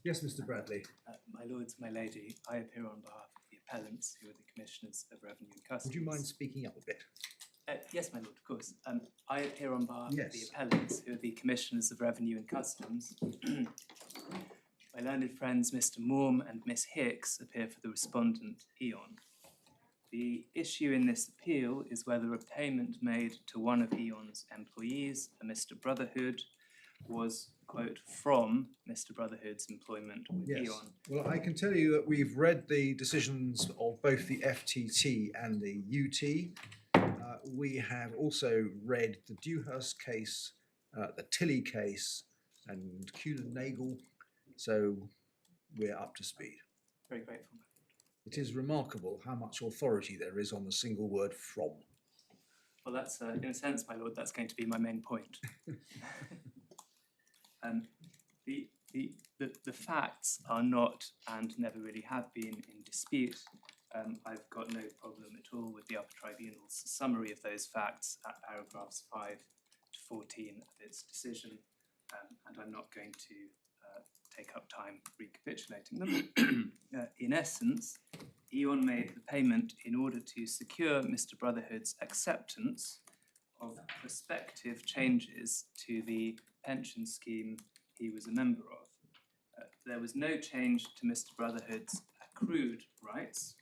Yes, Mr. Bradley. My lords, my lady, I appear on behalf of the appellants, who are the Commissioners of Revenue and Customs. Would you mind speaking up a bit? Yes, my lord, of course. I appear on behalf of the Yes. appellants, who are the Commissioners of Revenue and Customs. My learned friends, Mr. Morm and Miss Hicks, appear for the respondent, E.ON. The issue in this appeal is whether a payment made to one of E.ON's employees, a Mr. Brotherhood, was, quote, from Mr. Brotherhood's employment with Yes. E.ON. Well, I can tell you that we've read the decisions of both the FTT and the UT. We have also read the Dewhurst case, the Tilley case, and Kuehlen-Nagel, so we're up to speed. Very grateful. It is remarkable how much authority there is on the single word from. Well, that's, in a sense, my lord, that's going to be my main point. The facts are not, and never really have been, in dispute. I've got no problem at all with the Upper Tribunal's summary of those facts at paragraphs 5 to 14 of its decision, and I'm not going to take up time recapitulating them. In essence, E.ON made the payment in order to secure Mr. Brotherhood's acceptance of prospective changes to the pension scheme he was a member of. There was no change to Mr. Brotherhood's accrued rights.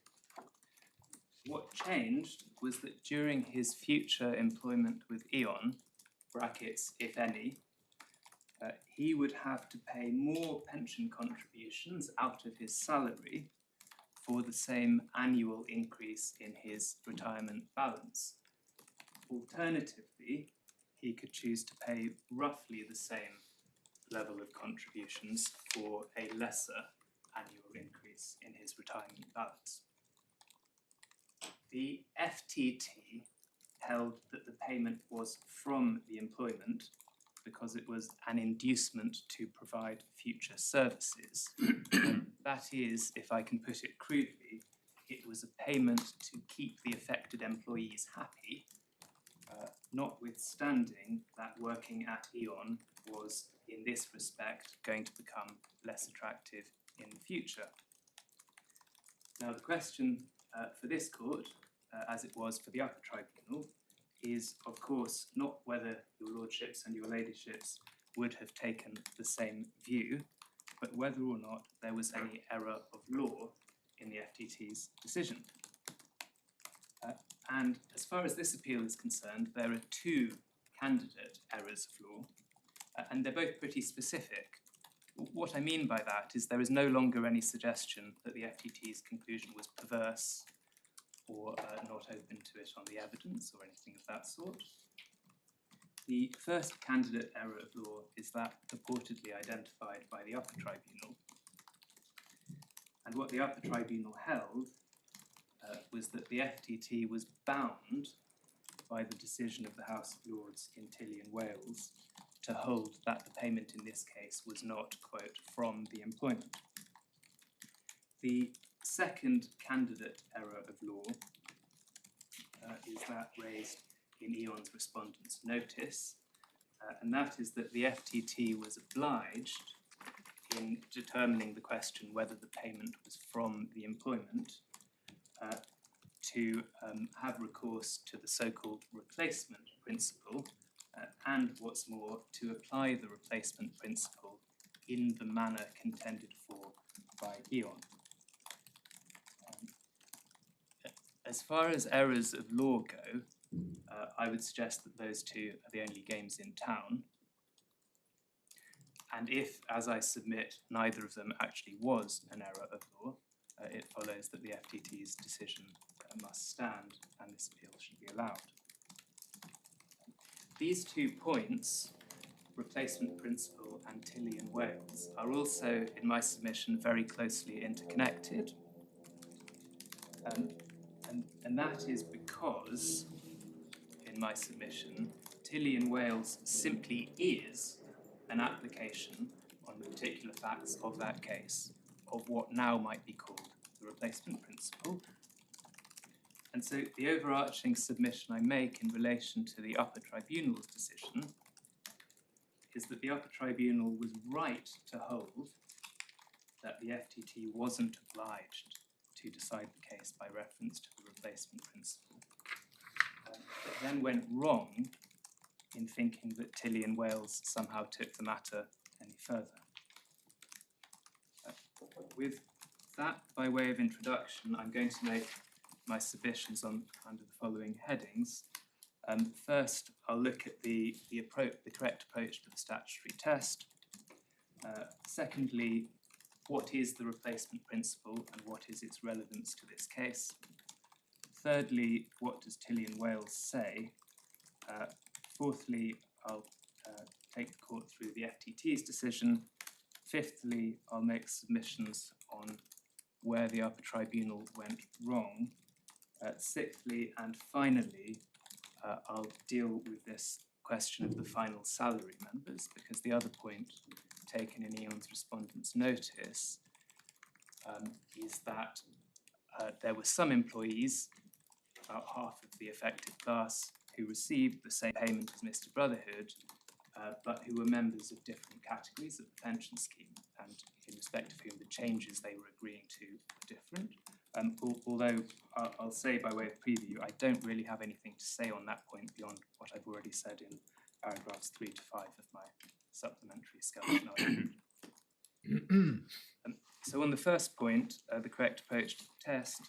What changed was that during his future employment with E.ON, brackets, if any, he would have to pay more pension contributions out of his salary for the same annual increase in his retirement balance. Alternatively, he could choose to pay roughly the same level of contributions for a lesser annual increase in his retirement balance. The FTT held that the payment was from the employment because it was an inducement to provide future services. That is, if I can put it crudely, it was a payment to keep the affected employees happy, notwithstanding that working at E.ON was, in this respect, going to become less attractive in the future. Now, the question for this court, as it was for the Upper Tribunal, is, of course, not whether your lordships and your ladyships would have taken the same view, but whether or not there was any error of law in the FTT's decision. And as far as this appeal is concerned, there are two candidate errors of law, and they're both pretty specific. What I mean by that is there is no longer any suggestion that the FTT's conclusion was perverse or not open to it on the evidence or anything of that sort. The first candidate error of law is that purportedly identified by the Upper Tribunal. And what the Upper Tribunal held was that the FTT was bound by the decision of the House of Lords in Tilley and Wales to hold that the payment in this case was not, quote, from the employment. The second candidate error of law is that raised in E.ON's respondent's notice, and that is that the FTT was obliged in determining the question whether the payment was from the employment to have recourse to the so-called replacement principle and, what's more, to apply the replacement principle in the manner contended for by E.ON. As far as errors of law go, I would suggest that those two are the only games in town. And if, as I submit, neither of them actually was an error of law, it follows that the FTT's decision must stand and this appeal should be allowed. These 2 points, replacement principle and Tilley and Wales, are also, in my submission, very closely interconnected. And that is because, in my submission, Tilley and Wales simply is an application on the particular facts of that case of what now might be called the replacement principle. And so the overarching submission I make in relation to the Upper Tribunal's decision is that the Upper Tribunal was right to hold that the FTT wasn't obliged to decide the case by reference to the replacement principle. It then went wrong in thinking that Tilly and Wales somehow took the matter any further. With that by way of introduction, I'm going to make my submissions under the following headings. First, I'll look at the correct approach to the statutory test. Secondly, what is the replacement principle and what is its relevance to this case? Thirdly, what does Tilly and Wales say? Fourthly, I'll take the court through the FTT's decision. Fifthly, I'll make submissions on where the Upper Tribunal went wrong. Sixthly, and finally, I'll deal with this question of the final salary members, because the other point taken in E.ON's Respondent's notice is that there were some employees, about half of the affected class, who received the same payment as Mr. Brotherhood, but who were members of different categories of the pension scheme, and in respect of whom the changes they were agreeing to were different. Although I'll say by way of preview, I don't really have anything to say on that point beyond what I've already said in paragraphs 3 to 5 of my supplementary discussion argument. So on the first point, the correct approach to the test,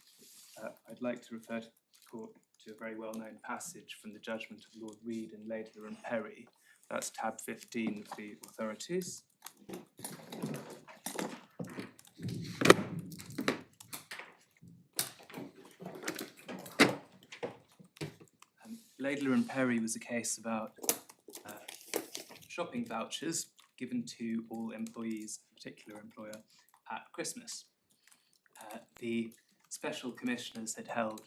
I'd like to refer to the court to a very well-known passage from the judgment of Lord Reid and Laidler and Perry. That's tab 15 of the authorities. Laidler and Perry was a case about shopping vouchers given to all employees, a particular employer, at Christmas. The special commissioners had held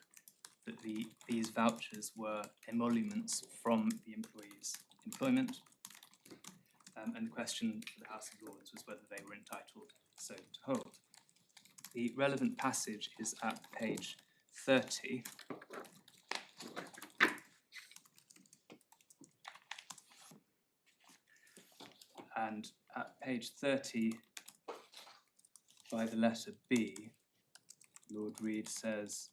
that these vouchers were emoluments from the employee's employment, and the question for the House of Lords was whether they were entitled so to hold. The relevant passage is at page 30. And at page 30, by the letter B, Lord Reid says,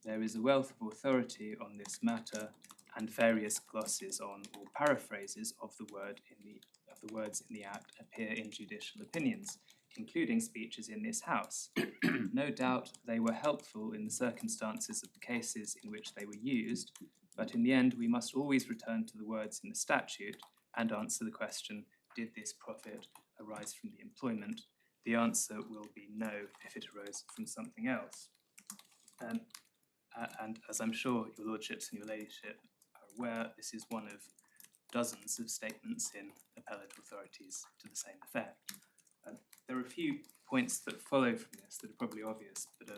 "There is a wealth of authority on this matter, and various glosses on or paraphrases of the words in the Act appear in judicial opinions, including speeches in this House. No doubt they were helpful in the circumstances of the cases in which they were used, but in the end we must always return to the words in the statute and answer the question, did this profit arise from the employment? The answer will be no if it arose from something else." And as I'm sure your lordships and your ladyship are aware, this is one of dozens of statements in appellate authorities to the same effect. There are a few points that follow from this that are probably obvious, but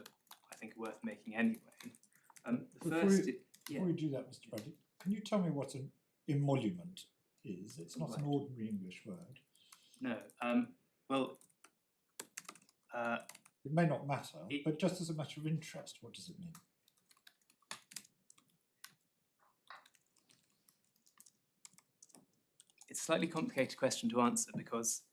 I think are worth making anyway. Before we do that, Mr. Bradley, can you tell me what an emolument is? It's not an ordinary English word. No. It may not matter, but just as a matter of interest, what does it mean? It's a slightly complicated question to answer because,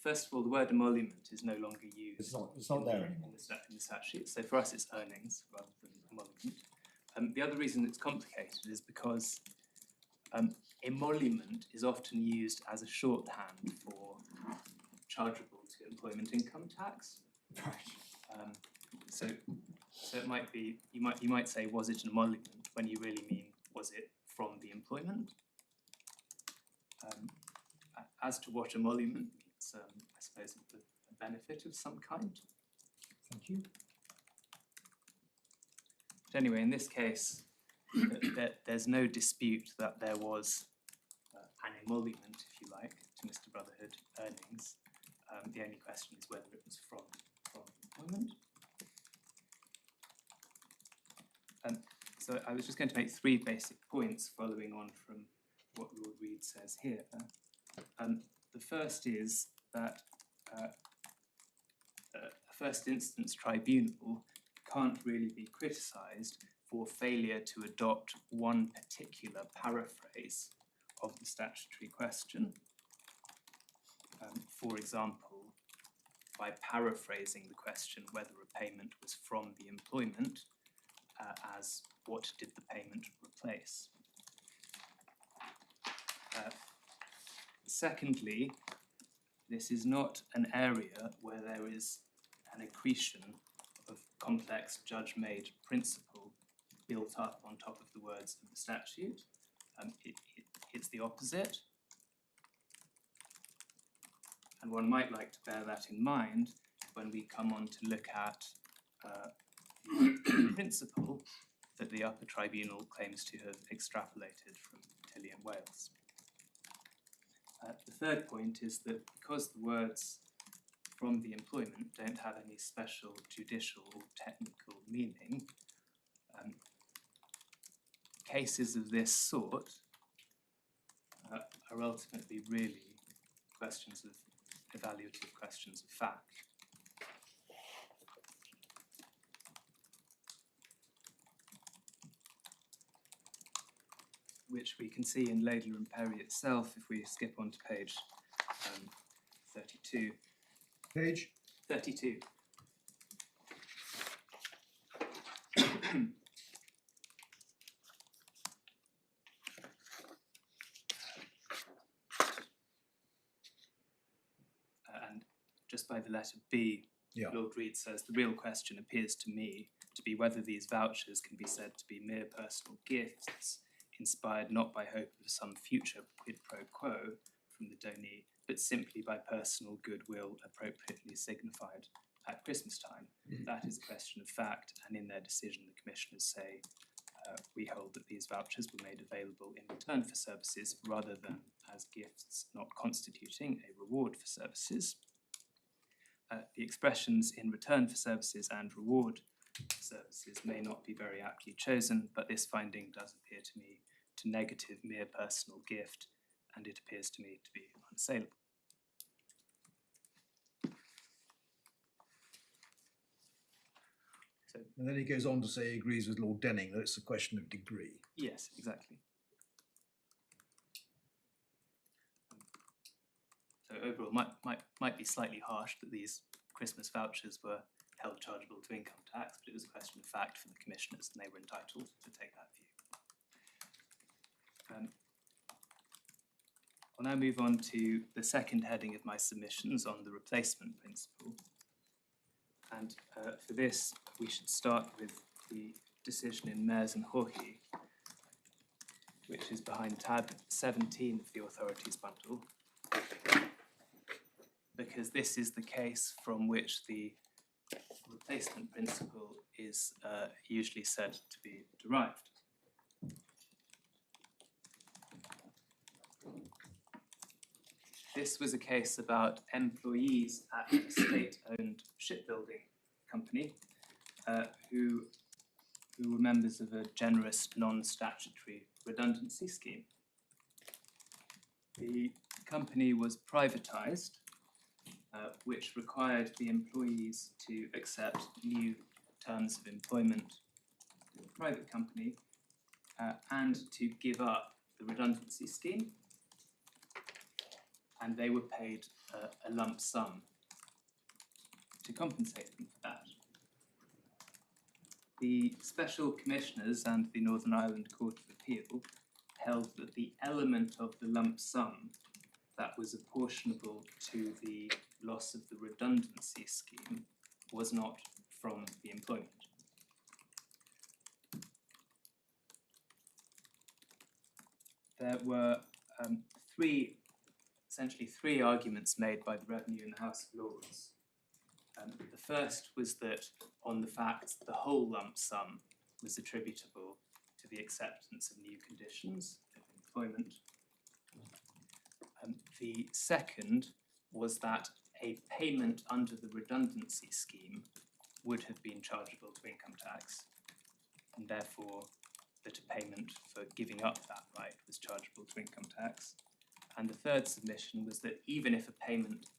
first of all, the word emolument is no longer used. It's not there anymore. In the statute. So for us, it's earnings rather than emolument. The other reason it's complicated is because emolument is often used as a shorthand for chargeable to employment income tax. Right. So it might be you might say, was it an emolument, when you really mean, was it from the employment? As to what emolument means, I suppose a benefit of some kind. Thank you. But anyway, in this case, there's no dispute that there was an emolument, if you like, to Mr. Brotherhood earnings. The only question is whether it was from employment. So I was just going to make 3 basic points following on from what Lord Reid says here. The first is that a first instance tribunal can't really be criticised for failure to adopt one particular paraphrase of the statutory question. For example, by paraphrasing the question whether a payment was from the employment as what did the payment replace. Secondly, this is not an area where there is an accretion of complex judge-made principle built up on top of the words of the statute. It's the opposite. And one might like to bear that in mind when we come on to look at the principle that the Upper Tribunal claims to have extrapolated from Tilly and Wales. The third point is that because the words from the employment don't have any special judicial or technical meaning, cases of this sort are ultimately really evaluative questions of fact. Which we can see in Laidler and Perry itself if we skip on to page 32. Page? 32. And just by the letter B, Yeah. Lord Reed says, the real question appears to me to be whether these vouchers can be said to be mere personal gifts, inspired not by hope of some future quid pro quo from the donee, but simply by personal goodwill appropriately signified at Christmas time. That is a question of fact, and in their decision the commissioners say, we hold that these vouchers were made available in return for services rather than as gifts not constituting a reward for services. The expressions in return for services and reward for services may not be very aptly chosen, but this finding does appear to me to negative mere personal gift, and it appears to me to be unassailable. So, And then he goes on to say he agrees with Lord Denning that it's a question of degree. yes, exactly. So overall, might be slightly harsh that these Christmas vouchers were held chargeable to income tax, but it was a question of fact for the commissioners, and they were entitled to take that view. I'll now move on to the second heading of my submissions on the replacement principle. And for this, we should start with the decision in Mayers and Jorge, which is behind tab 17 of the authorities bundle, because this is the case from which the replacement principle is usually said to be derived. This was a case about employees at a state-owned shipbuilding company who were members of a generous non-statutory redundancy scheme. The company was privatised, which required the employees to accept new terms of employment with a private company and to give up the redundancy scheme. And they were paid a lump sum to compensate them for that. The Special Commissioners and the Northern Ireland Court of Appeal held that the element of the lump sum that was apportionable to the loss of the redundancy scheme was not from the employment. There were essentially three arguments made by the Revenue in the House of Lords. The first was that on the facts, the whole lump sum was attributable to the acceptance of new conditions of employment. The second was that a payment under the redundancy scheme would have been chargeable to income tax, and therefore that a payment for giving up that right was chargeable to income tax. And the third submission was that even if a payment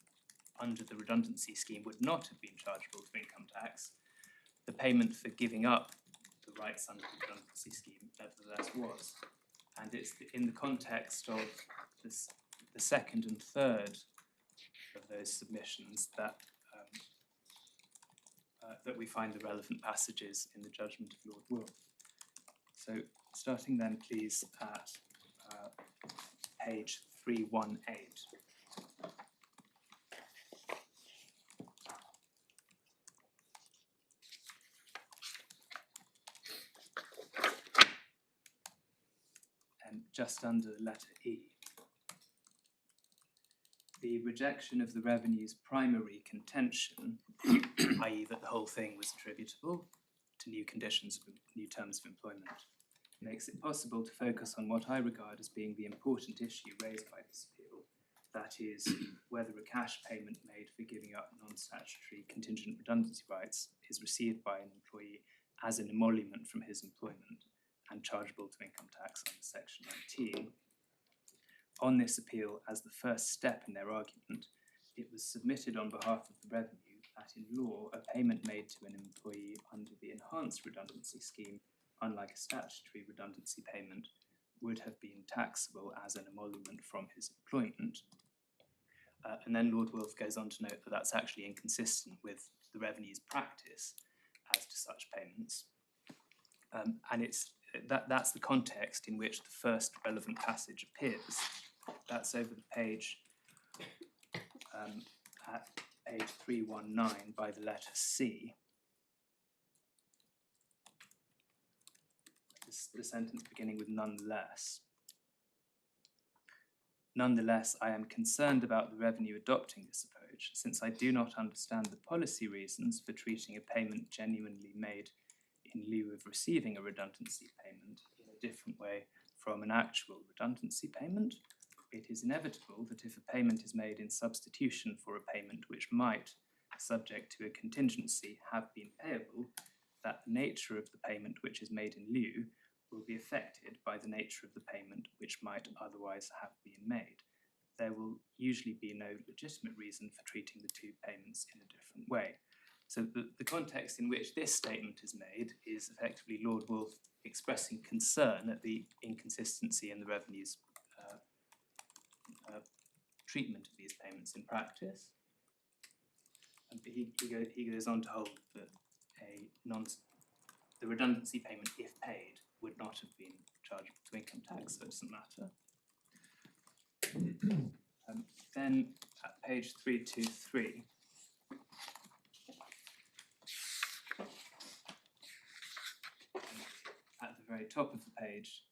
under the redundancy scheme would not have been chargeable to income tax, the payment for giving up the rights under the redundancy scheme nevertheless was. And it's in the context of the second and third of those submissions that that we find the relevant passages in the judgment of Lord Wolf. So starting then, please, at page 318. And just under the letter E. The rejection of the revenue's primary contention, i.e. that the whole thing was attributable to new conditions, new terms of employment, makes it possible to focus on what I regard as being the important issue raised by this appeal, that is, whether a cash payment made for giving up non-statutory contingent redundancy rights is received by an employee as an emolument from his employment and chargeable to income tax under Section 19. On this appeal, as the first step in their argument, it was submitted on behalf of the revenue that in law, a payment made to an employee under the enhanced redundancy scheme, unlike a statutory redundancy payment, would have been taxable as an emolument from his employment. And then Lord Wolf goes on to note that that's actually inconsistent with the revenue's practice as to such payments. And that's the context in which the first relevant passage appears. That's over the page at page 319 by the letter C. The sentence beginning with nonetheless. Nonetheless, I am concerned about the revenue adopting this approach, since I do not understand the policy reasons for treating a payment genuinely made in lieu of receiving a redundancy payment in a different way from an actual redundancy payment. It is inevitable that if a payment is made in substitution for a payment which might, subject to a contingency, have been payable, that the nature of the payment which is made in lieu will be affected by the nature of the payment which might otherwise have been made. There will usually be no legitimate reason for treating the two payments in a different way. So the context in which this statement is made is effectively Lord Wolf expressing concern at the inconsistency in the revenue's treatment of these payments in practice. And he goes on to hold that the redundancy payment, if paid, would not have been chargeable to income tax, so it doesn't matter. Then at page 323, at the very top of the page,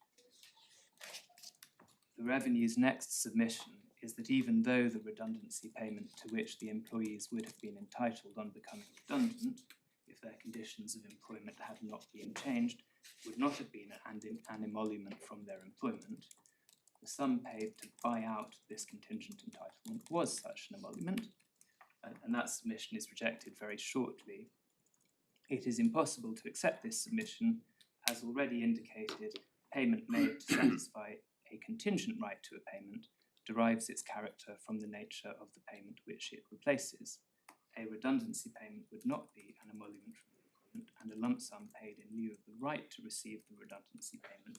the revenue's next submission is that even though the redundancy payment to which the employees would have been entitled on becoming redundant, if their conditions of employment had not been changed, would not have been an emolument from their employment, the sum paid to buy out this contingent entitlement was such an emolument, and that submission is rejected very shortly. It is impossible to accept this submission, as already indicated, payment made to satisfy a contingent right to a payment derives its character from the nature of the payment which it replaces. A redundancy payment would not be an emolument from the employment, and a lump sum paid in lieu of the right to receive the redundancy payment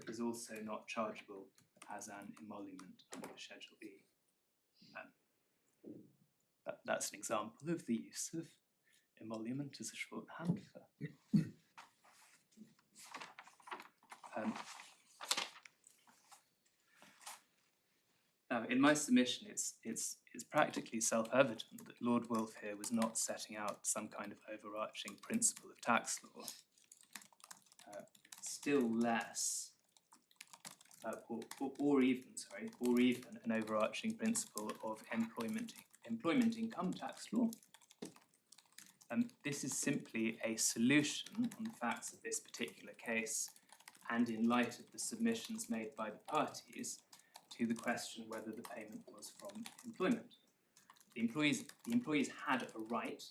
is also not chargeable as an emolument under Schedule E. That's an example of the use of emolument as a shorthand for. Now, in my submission, it's practically self-evident that Lord Wolf here was not setting out some kind of overarching principle of tax law. Still less, or even an overarching principle of employment income tax law. This is simply a solution on the facts of this particular case, and in light of the submissions made by the parties, to the question whether the payment was from employment. The employees had a right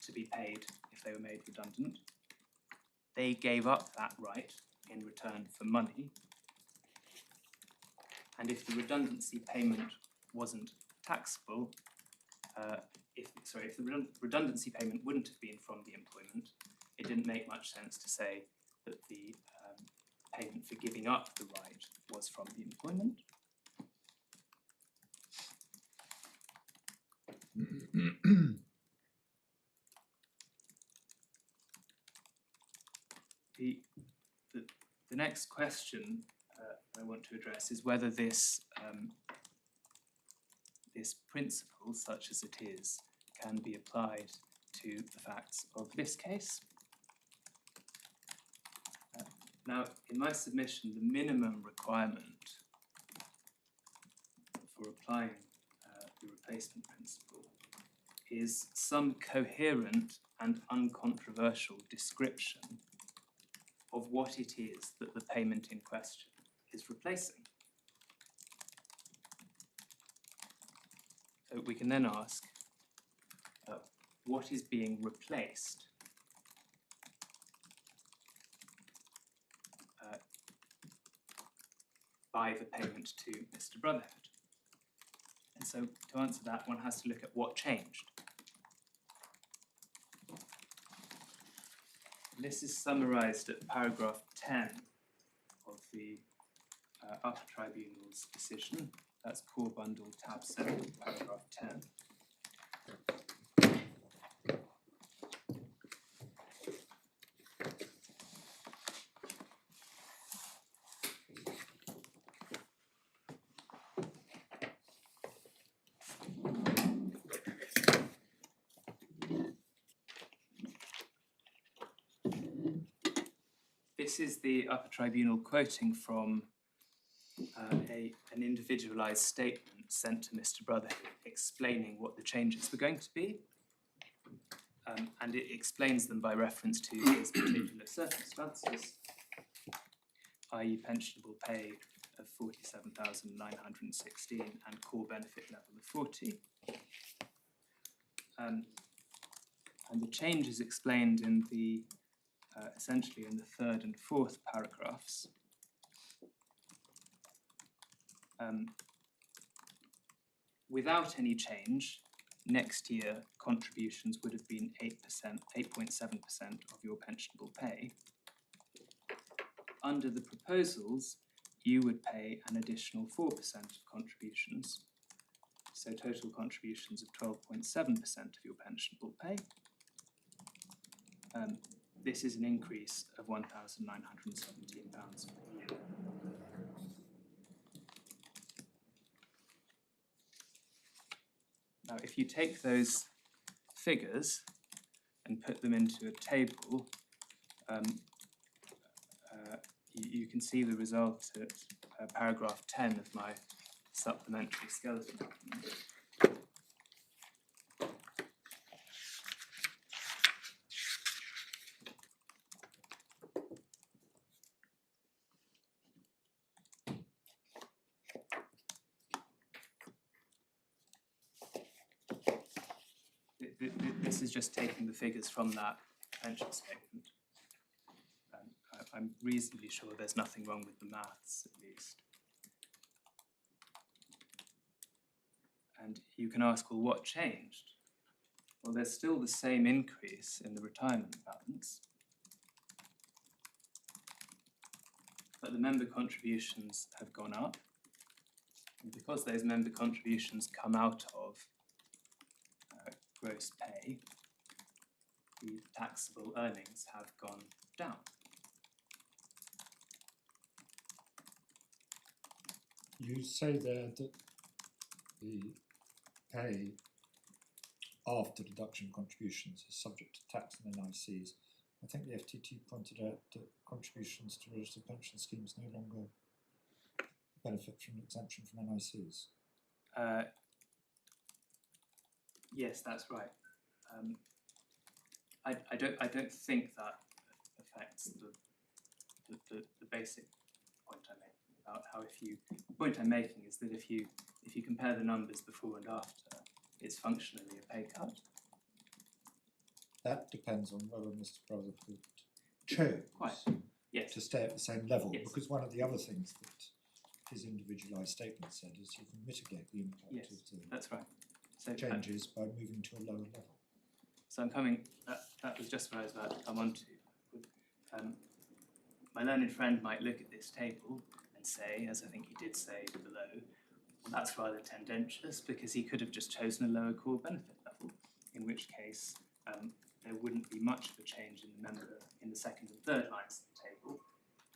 to be paid if they were made redundant. They gave up that right in return for money. And if the redundancy payment wasn't taxable, if the redundancy payment wouldn't have been from the employment, it didn't make much sense to say that the payment for giving up the right was from the employment. The next question I want to address is whether this this principle, such as it is, can be applied to the facts of this case. Now, in my submission, the minimum requirement for applying the replacement principle is some coherent and uncontroversial description of what it is that the payment in question is replacing. So we can then ask, what is being replaced by the payment to Mr. Brotherhood? And so to answer that, one has to look at what changed. And this is summarised at paragraph 10 of the Upper Tribunal's decision. That's Core Bundle tab 7, paragraph 10. This is the Upper Tribunal quoting from an individualised statement sent to Mr. Brotherhood explaining what the changes were going to be. And it explains them by reference to his particular circumstances, i.e. pensionable pay of 47,916 and core benefit level of 40. And the change is explained in the essentially in the third and fourth paragraphs. Without any change, next year contributions would have been 8.7% of your pensionable pay. Under the proposals, you would pay an additional 4% of contributions, so total contributions of 12.7% of your pensionable pay. This is an increase of £1,917 per year. Now, if you take those figures and put them into a table, you can see the result at paragraph 10 of my supplementary skeleton document. This is just taking the figures from that pension statement. I'm reasonably sure there's nothing wrong with the maths, at least. And you can ask, well, what changed? Well, there's still the same increase in the retirement balance, but the member contributions have gone up. And because those member contributions come out of gross pay, the taxable earnings have gone down. You say there that the pay after deduction contributions is subject to tax and NICs. I think the FTT pointed out that contributions to registered pension schemes no longer benefit from exemption from NICs. Yes, that's right. I don't think that affects the basic point I make about how the point I'm making is that if you compare the numbers before and after, it's functionally a pay cut. That depends on whether Mr. Brotherhood chose Yes. to stay at the same level, Yes. because one of the other things that his individualised statement said is you can mitigate the impact Yes, of the that's right. So changes by moving to a lower level. So I'm coming. That was just what I was about to come on to. My learned friend might look at this table and say, as I think he did say below, well, that's rather tendentious because he could have just chosen a lower core benefit level, in which case there wouldn't be much of a change in the member in the second and third lines of the table,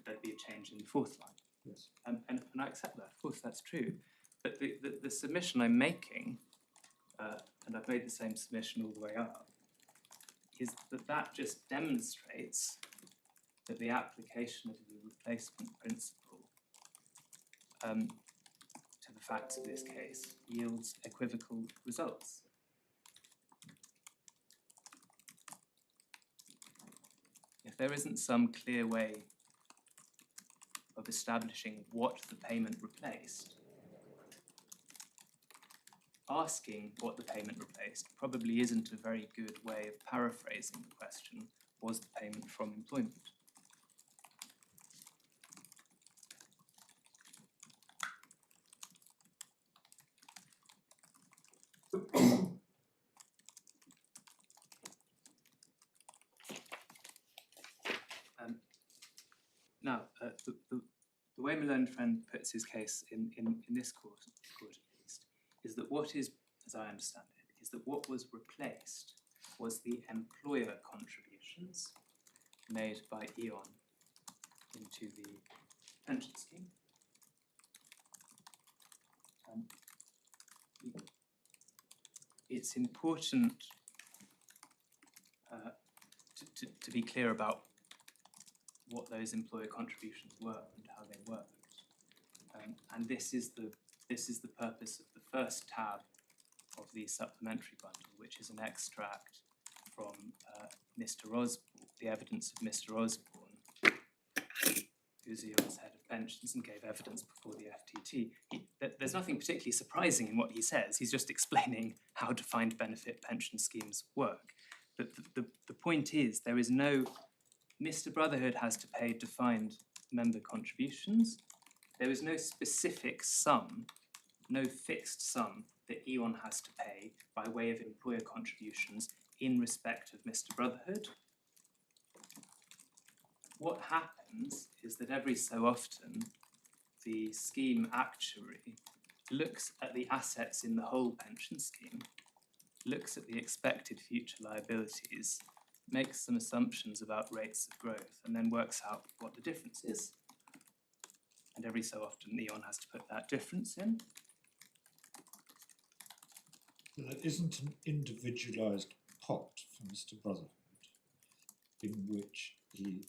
there'd be a change in the fourth line. Yes. And I accept that, of course, that's true. But the submission I'm making, and I've made the same submission all the way up, is that just demonstrates that the application of the replacement principle to the facts of this case yields equivocal results. If there isn't some clear way of establishing what the payment replaced, asking what the payment replaced probably isn't a very good way of paraphrasing the question, was the payment from employment? Now, the way my learned friend puts his case in this court at least, is that what is, as I understand it, is that what was replaced was the employer contributions made by E.ON into the pension scheme. It's important to be clear about what those employer contributions were and how they worked, and this is the purpose of the first tab of the supplementary bundle, which is an extract from Mr. Osborne, the evidence of Mr. Osborne, who's E.ON's head of pensions and gave evidence before the FTT. There's nothing particularly surprising in what he says. He's just explaining how defined benefit pension schemes work. But the point is, there is no Mr. Brotherhood has to pay defined member contributions. There is no specific sum, no fixed sum that E.ON has to pay by way of employer contributions in respect of Mr. Brotherhood. What happens is that every so often the scheme actuary looks at the assets in the whole pension scheme, looks at the expected future liabilities, makes some assumptions about rates of growth, and then works out what the difference is. And every so often, E.ON has to put that difference in. There isn't an individualised pot for Mr. Brotherhood in which he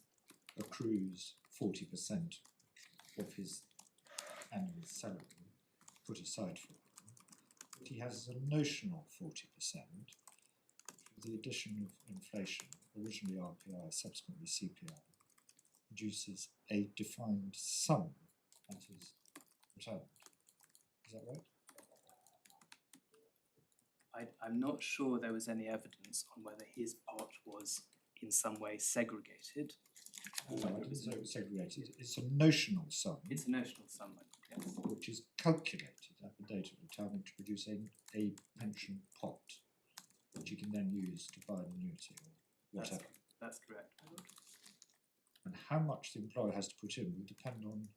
accrues 40% of his annual salary put aside for him. But he has a notional 40%. The addition of inflation, originally RPI, subsequently CPI, produces a defined sum at his retirement. Is that right? I'm not sure there was any evidence on whether his pot was in some way segregated. No, it isn't segregated. It's a notional sum. It's a notional sum, yes. Which is calculated at the date of retirement to produce a pension pot, which you can then use to buy an annuity or whatever. That's correct. And how much the employer has to put in will depend on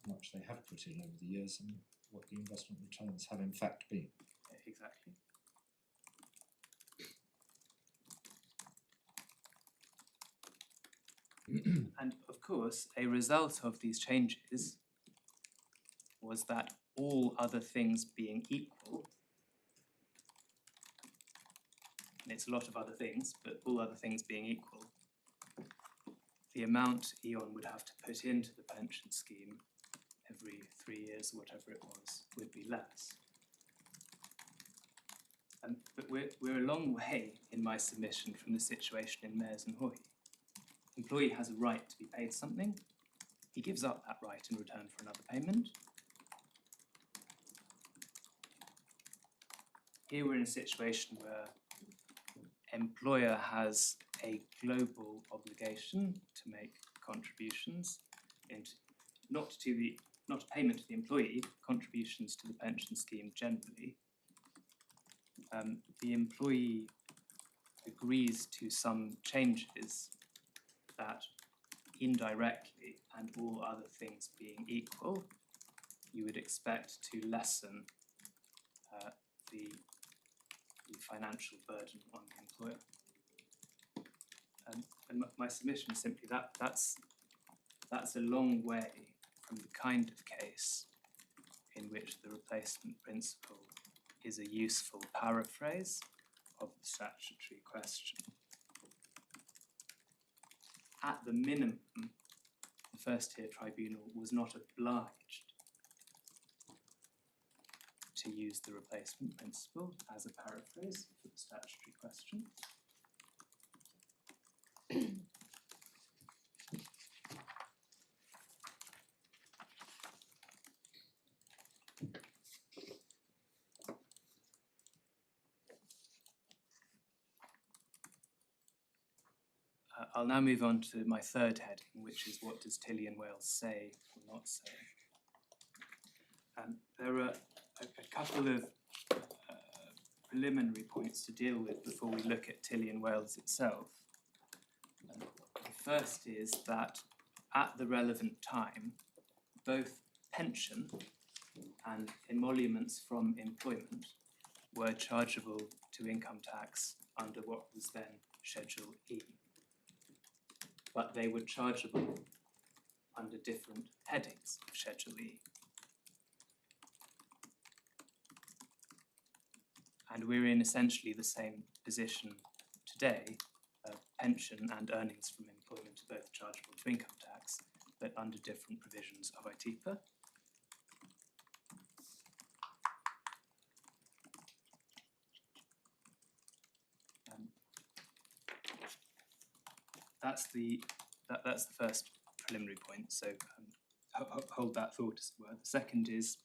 how much they have put in over the years and what the investment returns have in fact been. Exactly. And of course, a result of these changes was that all other things being equal, and it's a lot of other things, but all other things being equal, the amount E.ON would have to put into the pension scheme every 3 years, or whatever it was, would be less. But we're a long way in my submission from the situation in Mayers and Hoy. Employee has a right to be paid something. He gives up that right in return for another payment. Here we're in a situation where employer has a global obligation to make contributions, into, not a payment to the employee, contributions to the pension scheme generally. The employee agrees to some changes that indirectly, and all other things being equal, you would expect to lessen the financial burden on the employer. And my submission is simply that's that's a long way from the kind of case in which the replacement principle is a useful paraphrase of the statutory question. At the minimum, the First-Tier Tribunal was not obliged to use the replacement principle as a paraphrase for the statutory question. I'll now move on to my third heading, which is what does Tilly and Wales say or not say. There are a couple of preliminary points to deal with before we look at Tilly and Wales itself. The first is that at the relevant time, both pension and emoluments from employment were chargeable to income tax under what was then Schedule E. But they were chargeable under different headings of Schedule E. And we're in essentially the same position today. Pension and earnings from employment are both chargeable to income tax, but under different provisions of ITIPA. That's the first preliminary point, so hold that thought as it were. The second is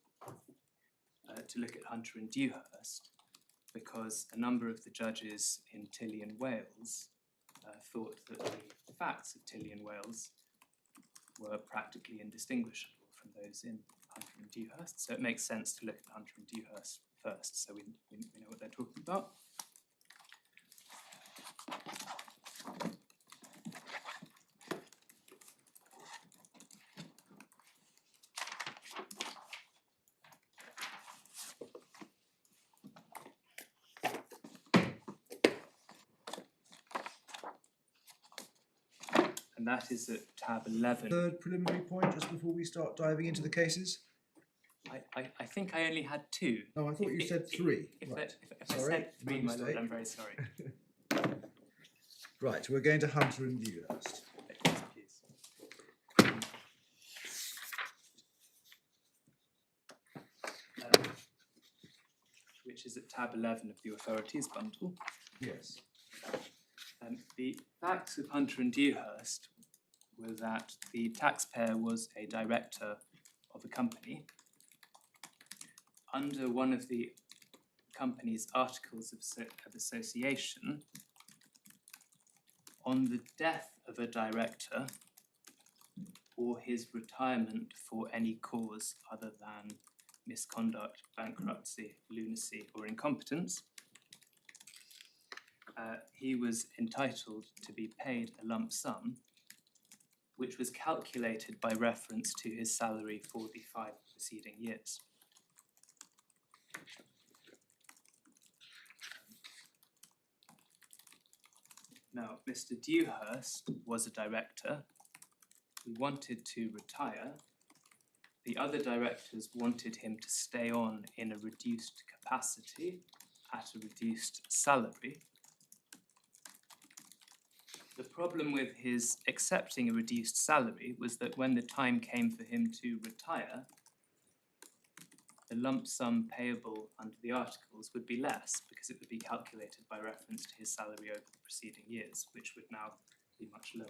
to look at Hunter and Dewhurst, because a number of the judges in Tilly and Wales thought that the facts of Tilly and Wales were practically indistinguishable from those in Hunter and Dewhurst. So it makes sense to look at Hunter and Dewhurst first, so we know what they're talking about. And that is at tab 11. Third preliminary point, just before we start diving into the cases. I think I only had two. Oh, I thought you said three. If Right. I Sorry, said three, my lord, mistake. I'm very sorry. Right, we're going to Hunter and Dewhurst. Yes, please. Which is at tab 11 of the authorities bundle. Yes. The facts of Hunter and Dewhurst were that the taxpayer was a director of a company. Under one of the company's articles of association, on the death of a director or his retirement for any cause other than misconduct, bankruptcy, lunacy, or incompetence, he was entitled to be paid a lump sum, which was calculated by reference to his salary for the 5 preceding years. Now, Mr. Dewhurst was a director who wanted to retire. The other directors wanted him to stay on in a reduced capacity at a reduced salary. The problem with his accepting a reduced salary was that when the time came for him to retire, the lump sum payable under the articles would be less because it would be calculated by reference to his salary over the preceding years, which would now be much lower.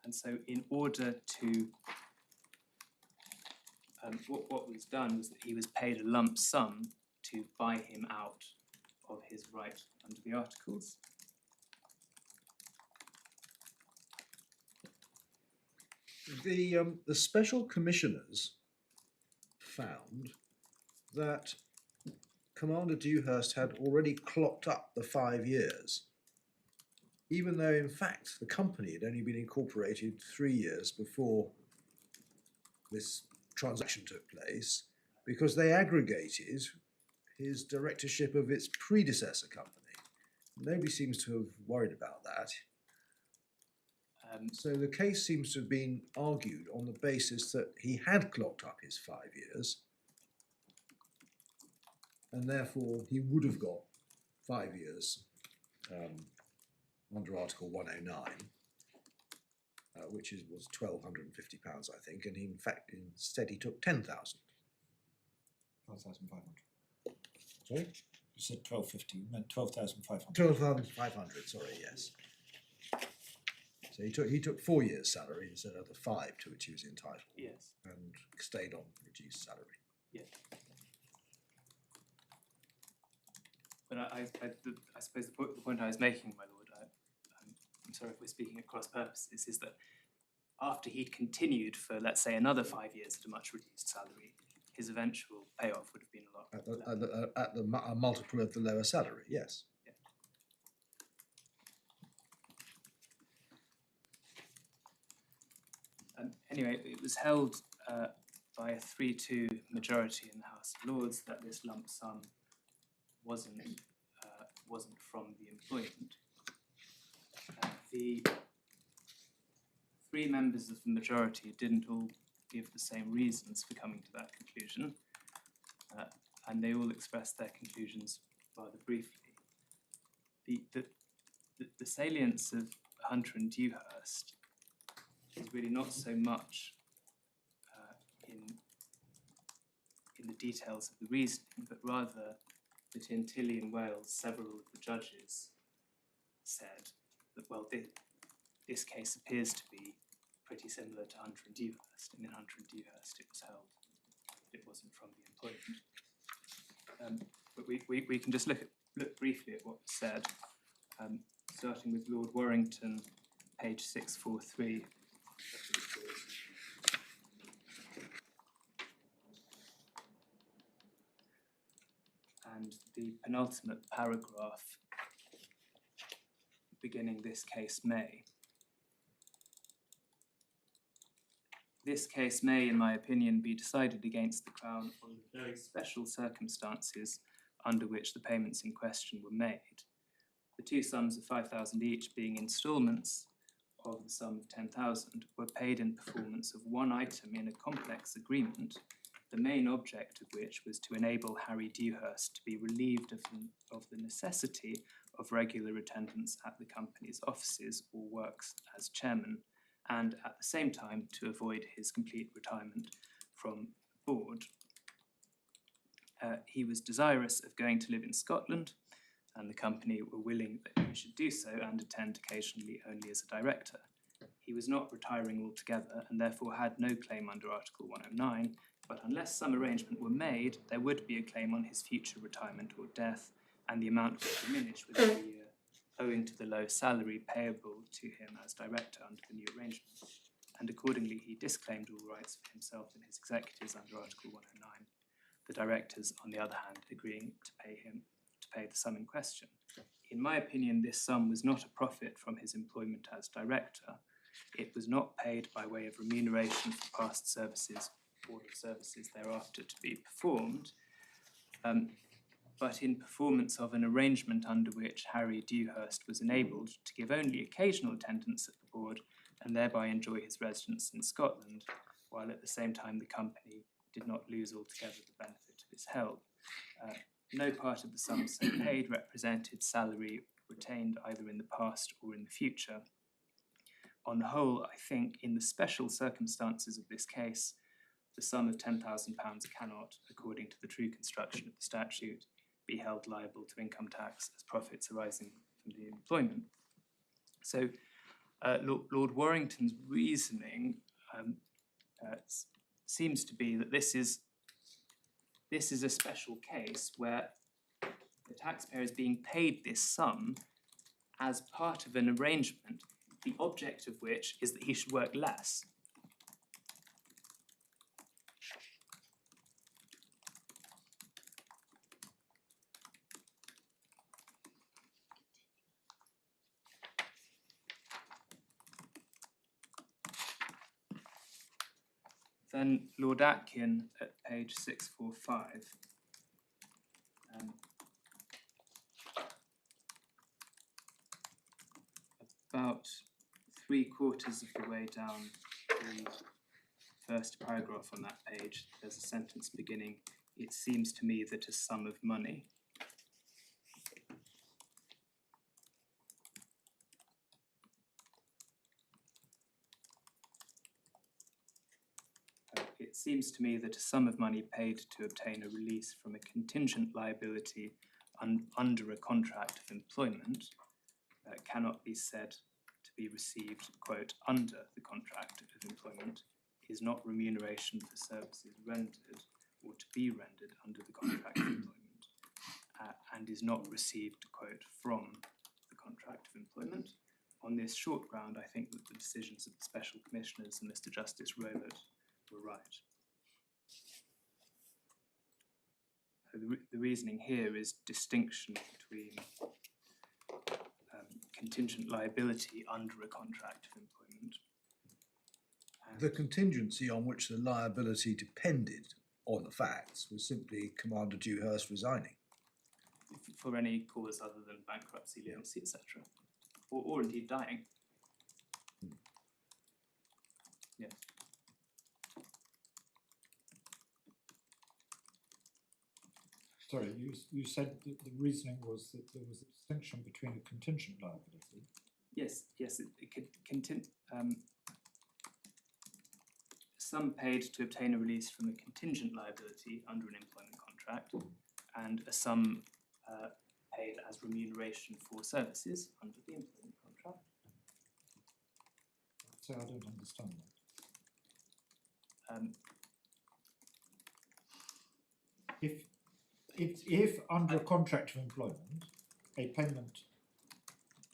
And so in order to, what was done was that he was paid a lump sum to buy him out of his right under the articles. The special commissioners found that Commander Dewhurst had already clocked up the 5 years, even though in fact the company had only been incorporated 3 years before this transaction took place, because they aggregated his directorship of its predecessor company. Nobody seems to have worried about that. So the case seems to have been argued on the basis that he had clocked up his 5 years, and therefore he would have got 5 years under Article 109, which was £1,250, I think, and he, in fact, instead he took 10,000. 12,500. Sorry? You said 1250, you meant 12,500. 12,500, sorry, yes. So he took 4 years' salary instead of the 5 to which he was entitled. Yes. And stayed on reduced salary. Yeah. But I suppose the point I was making, my lord, I'm sorry if we're speaking at cross purposes, is that after he'd continued for, let's say, another 5 years at a much reduced salary, his eventual payoff would have been a lot At a multiple of the lower salary, yes. Yeah. Anyway, it was held by a 3-2 majority in the House of Lords that this lump sum wasn't from the employment. The 3 members of the majority didn't all give the same reasons for coming to that conclusion, and they all expressed their conclusions rather briefly. The salience of Hunter and Dewhurst is really not so much in the details of the reasoning, but rather that in Tilly and Wales, several of the judges said that, well, this case appears to be pretty similar to Hunter and Dewhurst, and in Hunter and Dewhurst it was held that it wasn't from the employment. But we can just look briefly at what was said, starting with Lord Warrington, page 643. And the penultimate paragraph beginning "this case may." This case may, in my opinion, be decided against the Crown on the very special circumstances under which the payments in question were made. The 2 sums of 5,000 each being instalments of the sum of 10,000 were paid in performance of one item in a complex agreement, the main object of which was to enable Harry Dewhurst to be relieved of the necessity of regular attendance at the company's offices or works as chairman, and at the same time to avoid his complete retirement from the board. He was desirous of going to live in Scotland, and the company were willing that he should do so and attend occasionally only as a director. He was not retiring altogether and therefore had no claim under Article 109, but unless some arrangement were made, there would be a claim on his future retirement or death, and the amount would diminish with every year, owing to the low salary payable to him as director under the new arrangement. And accordingly, he disclaimed all rights for himself and his executors under Article 109, the directors, on the other hand, agreeing to pay the sum in question. In my opinion, this sum was not a profit from his employment as director. It was not paid by way of remuneration for past services or the services thereafter to be performed, but in performance of an arrangement under which Harry Dewhurst was enabled to give only occasional attendance at the board and thereby enjoy his residence in Scotland, while at the same time the company did not lose altogether the benefit of his help. No part of the sum so paid represented salary retained either in the past or in the future. On the whole, I think, in the special circumstances of this case, the sum of £10,000 cannot, according to the true construction of the statute, be held liable to income tax as profits arising from the employment. So Lord Warrington's reasoning seems to be that this is a special case where the taxpayer is being paid this sum as part of an arrangement, the object of which is that he should work less. Then Lord Atkin at page 645 about 3/4 of the way down the first paragraph on that page, there's a sentence beginning, "It seems to me that a sum of money." It seems to me that a sum of money paid to obtain a release from a contingent liability under a contract of employment cannot be said to be received, quote, under the contract of employment, is not remuneration for services rendered or to be rendered under the contract of employment, and is not received, quote, from the contract of employment. On this short ground, I think that the decisions of the Special Commissioners and Mr. Justice Rowlett were right. So the reasoning here is distinction between contingent liability under a contract of employment. The contingency on which the liability depended on the facts was simply Commander Dewhurst resigning. For any cause other than bankruptcy, lunacy, etc. Or indeed dying. Yes. Sorry, you said that the reasoning was that there was a distinction between a contingent liability. Yes, sum paid to obtain a release from a contingent liability under an employment contract, and a sum paid as remuneration for services under the employment contract. So I don't understand that. If under a contract of employment, a payment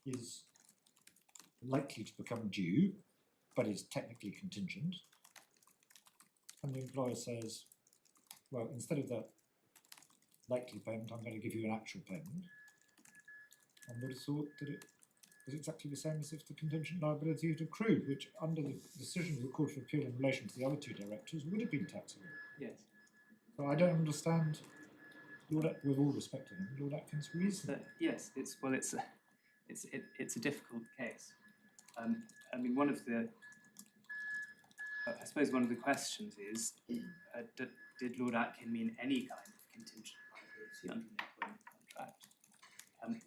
is likely to become due, but is technically contingent, and the employer says, well, instead of that likely payment, I'm going to give you an actual payment, I would have thought that it was exactly the same as if the contingent liability had accrued, which under the decision of the Court of Appeal in relation to the other two directors would have been taxable. Yes. So I don't understand, with all respect to him, Lord Atkins' reason. Yes, it's a difficult case. I mean, I suppose one of the questions is, did Lord Atkin mean any kind of contingent liability under an employment contract,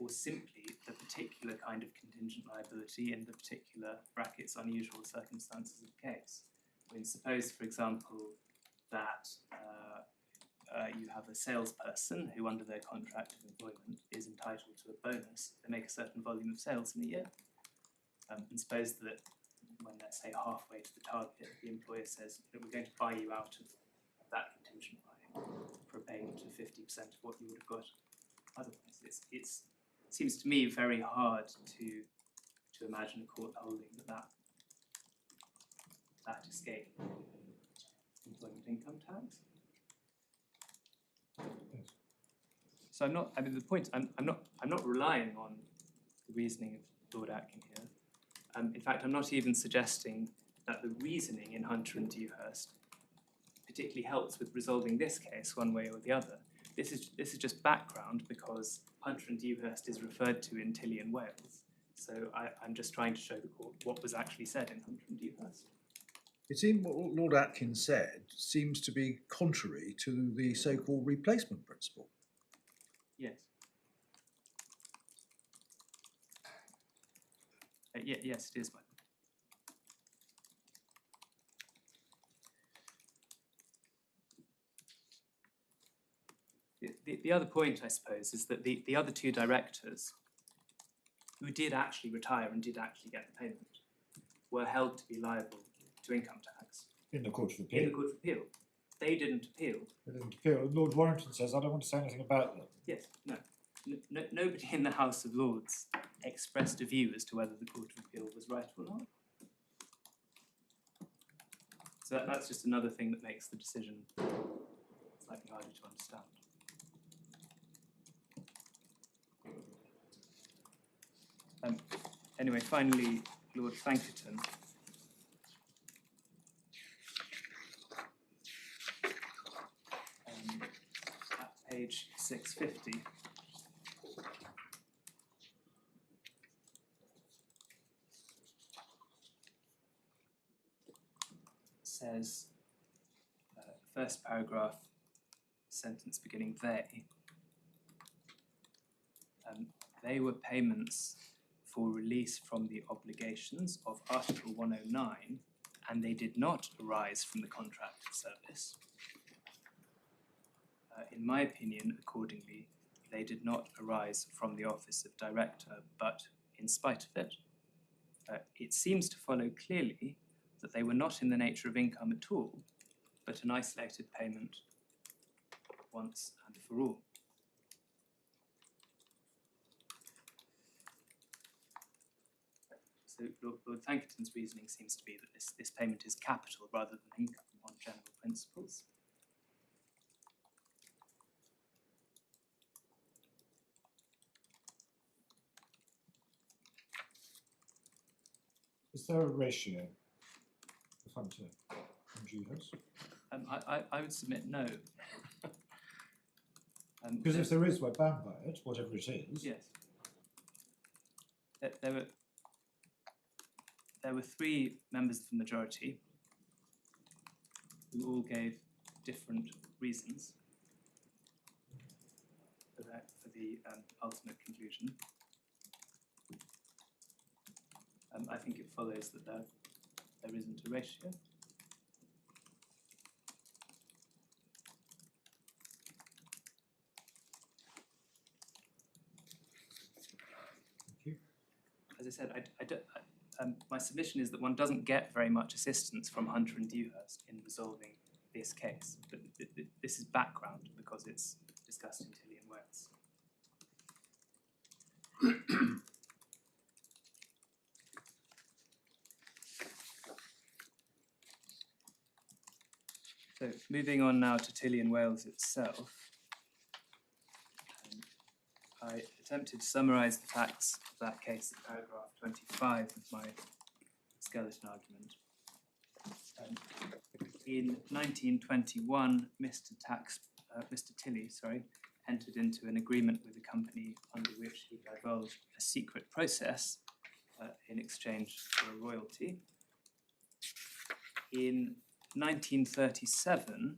or simply the particular kind of contingent liability in the particular brackets unusual circumstances of the case? I mean, suppose, for example, that you have a salesperson who, under their contract of employment, is entitled to a bonus if they make a certain volume of sales in a year. And suppose that when, let's say, halfway to the target, the employer says that we're going to buy you out of that contingent buying for a payment of 50% of what you would have got otherwise. It seems to me very hard to imagine a court holding that escape employment income tax. So the point, I'm not relying on the reasoning of Lord Atkin here. In fact, I'm not even suggesting that the reasoning in Hunter and Dewhurst particularly helps with resolving this case one way or the other. This is just background because Hunter and Dewhurst is referred to in Tilly and Wales. So I'm just trying to show the court what was actually said in Hunter and Dewhurst. It seems what Lord Atkin said seems to be contrary to the so-called replacement principle. Yes. Yes, it is. The other point, I suppose, is that the other two directors who did actually retire and did actually get the payment were held to be liable to income tax. In the Court of Appeal. In the Court of Appeal. They didn't appeal. They didn't appeal. Lord Warrington says, I don't want to say anything about that. Yes, no. Nobody in the House of Lords expressed a view as to whether the Court of Appeal was right or not. So that's just another thing that makes the decision slightly harder to understand. Anyway, finally, Lord Thankerton. At page 650. says, first paragraph, sentence beginning they were payments for release from the obligations of Article 109, and they did not arise from the contracted service. In my opinion, accordingly, they did not arise from the office of director, but in spite of it, it seems to follow clearly that they were not in the nature of income at all, but an isolated payment once and for all. So Lord Thankerton's reasoning seems to be that this payment is capital rather than income on general principles. Is there a ratio of Hunter and Dewhurst? I would submit no. Because if there is, we're bound by it, whatever it is. Yes. There were three members of the majority who all gave different reasons for the ultimate conclusion. I think it follows that there isn't a ratio. Thank you. As I said, my submission is that one doesn't get very much assistance from Hunter and Dewhurst in resolving this case. But this is background because it's discussed in Tilly and Wales. So moving on now to Tilly and Wales itself, I attempted to summarise the facts of that case in paragraph 25 of my skeleton argument. In 1921, Mr. Tilly entered into an agreement with the company under which he divulged a secret process in exchange for a royalty. In 1937,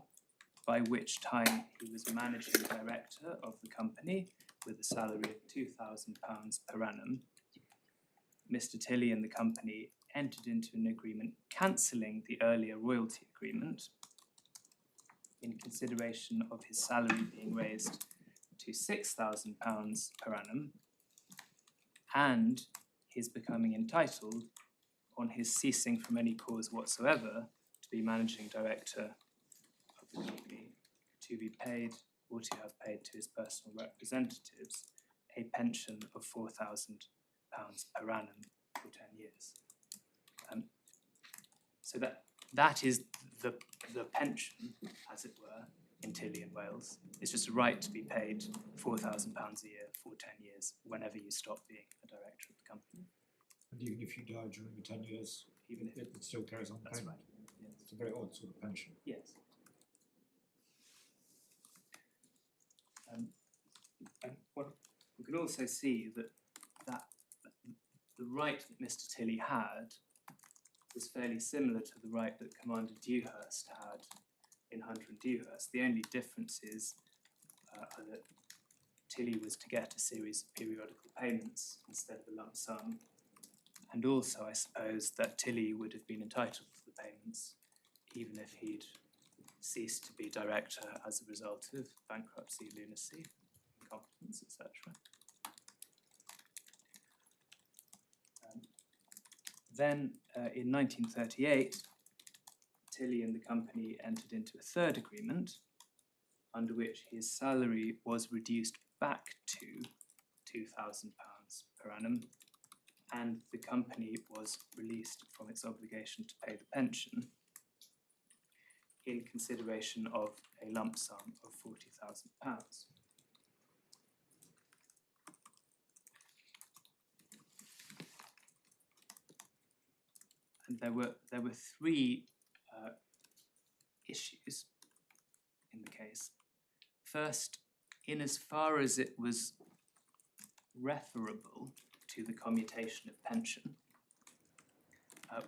by which time he was managing director of the company with a salary of £2,000 per annum, Mr. Tilly and the company entered into an agreement cancelling the earlier royalty agreement in consideration of his salary being raised to £6,000 per annum and his becoming entitled, on his ceasing from any cause whatsoever, to be managing director of the company, to be paid or to have paid to his personal representatives a pension of £4,000 per annum for 10 years. So that is the pension, as it were, in Tilly and Wales. It's just a right to be paid £4,000 a year for 10 years whenever you stop being a director of the company. And even if you die during the 10 years, Even if it still carries on that's payment. right. Yes. It's a very odd sort of pension. Yes. And what we can also see that the right that Mr. Tilly had was fairly similar to the right that Commander Dewhurst had in Hunter and Dewhurst. The only difference is that Tilly was to get a series of periodical payments instead of a lump sum. And also, I suppose, that Tilly would have been entitled to the payments even if he'd ceased to be director as a result of bankruptcy, lunacy, incompetence, etc. Then, in 1938, Tilly and the company entered into a third agreement under which his salary was reduced back to £2,000 per annum, and the company was released from its obligation to pay the pension in consideration of a lump sum of £40,000. And there were three issues in the case. First, in as far as it was referable to the commutation of pension,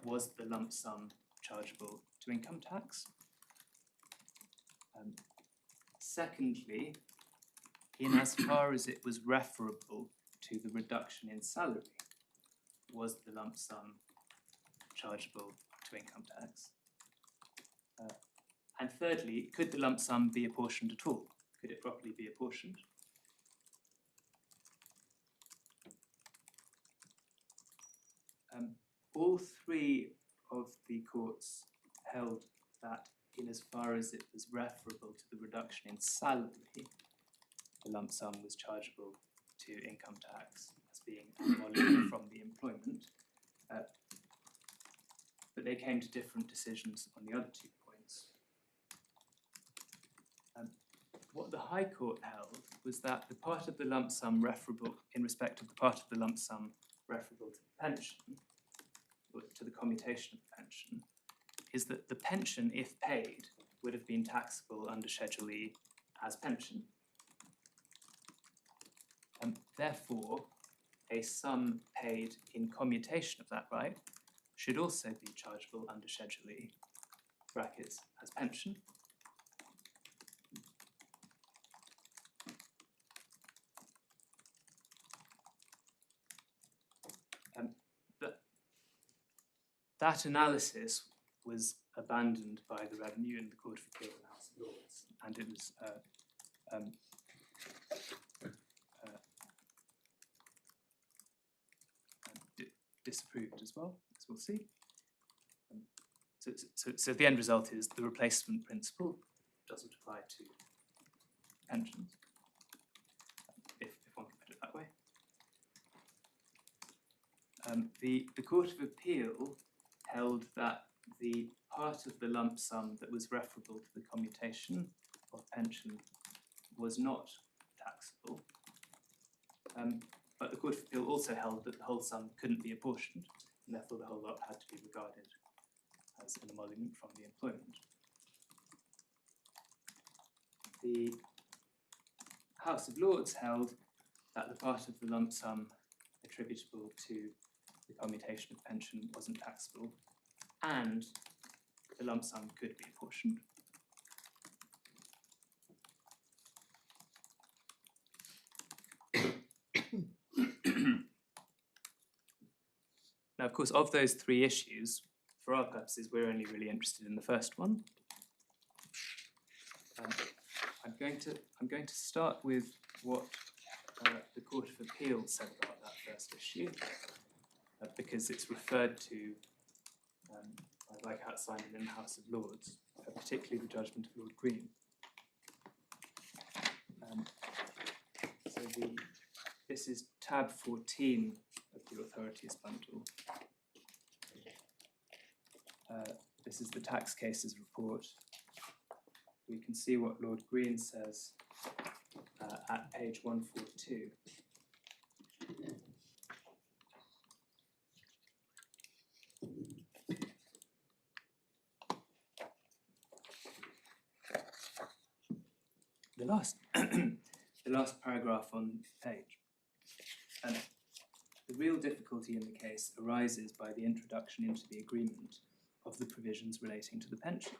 was the lump sum chargeable to income tax. Secondly, in as far as it was referable to the reduction in salary, was the lump sum chargeable to income tax? And thirdly, could the lump sum be apportioned at all? Could it properly be apportioned? All three of the courts held that in as far as it was referable to the reduction in salary, the lump sum was chargeable to income tax as being emolument from the employment. But they came to different decisions on the other 2 points. What the High Court held was that the part of the lump sum referable, in respect of the part of the lump sum referable to the pension, or to the commutation of the pension, is that the pension, if paid, would have been taxable under Schedule E as pension. Therefore, a sum paid in commutation of that right should also be chargeable under Schedule E, brackets, as pension. That analysis was abandoned by the Revenue and the Court of Appeal and House of Lords, and it was disapproved as well, as we'll see. So the end result is the replacement principle doesn't apply to pensions, if one can put it that way. The Court of Appeal held that the part of the lump sum that was referable to the commutation of pension was not taxable. But the Court of Appeal also held that the whole sum couldn't be apportioned, and therefore the whole lot had to be regarded as an emolument from the employment. The House of Lords held that the part of the lump sum attributable to the commutation of pension wasn't taxable, and the lump sum could be apportioned. Now, of course, of those 3 issues, for our purposes, we're only really interested in the first one. I'm going to start with what the Court of Appeal said about that first issue, because it's referred to by Cat Simon in the House of Lords, particularly the judgment of Lord Green. This is tab 14 of the authorities bundle. This is the tax cases report. We can see what Lord Green says at page 142. The last paragraph on the page. The real difficulty in the case arises by the introduction into the agreement of the provisions relating to the pension.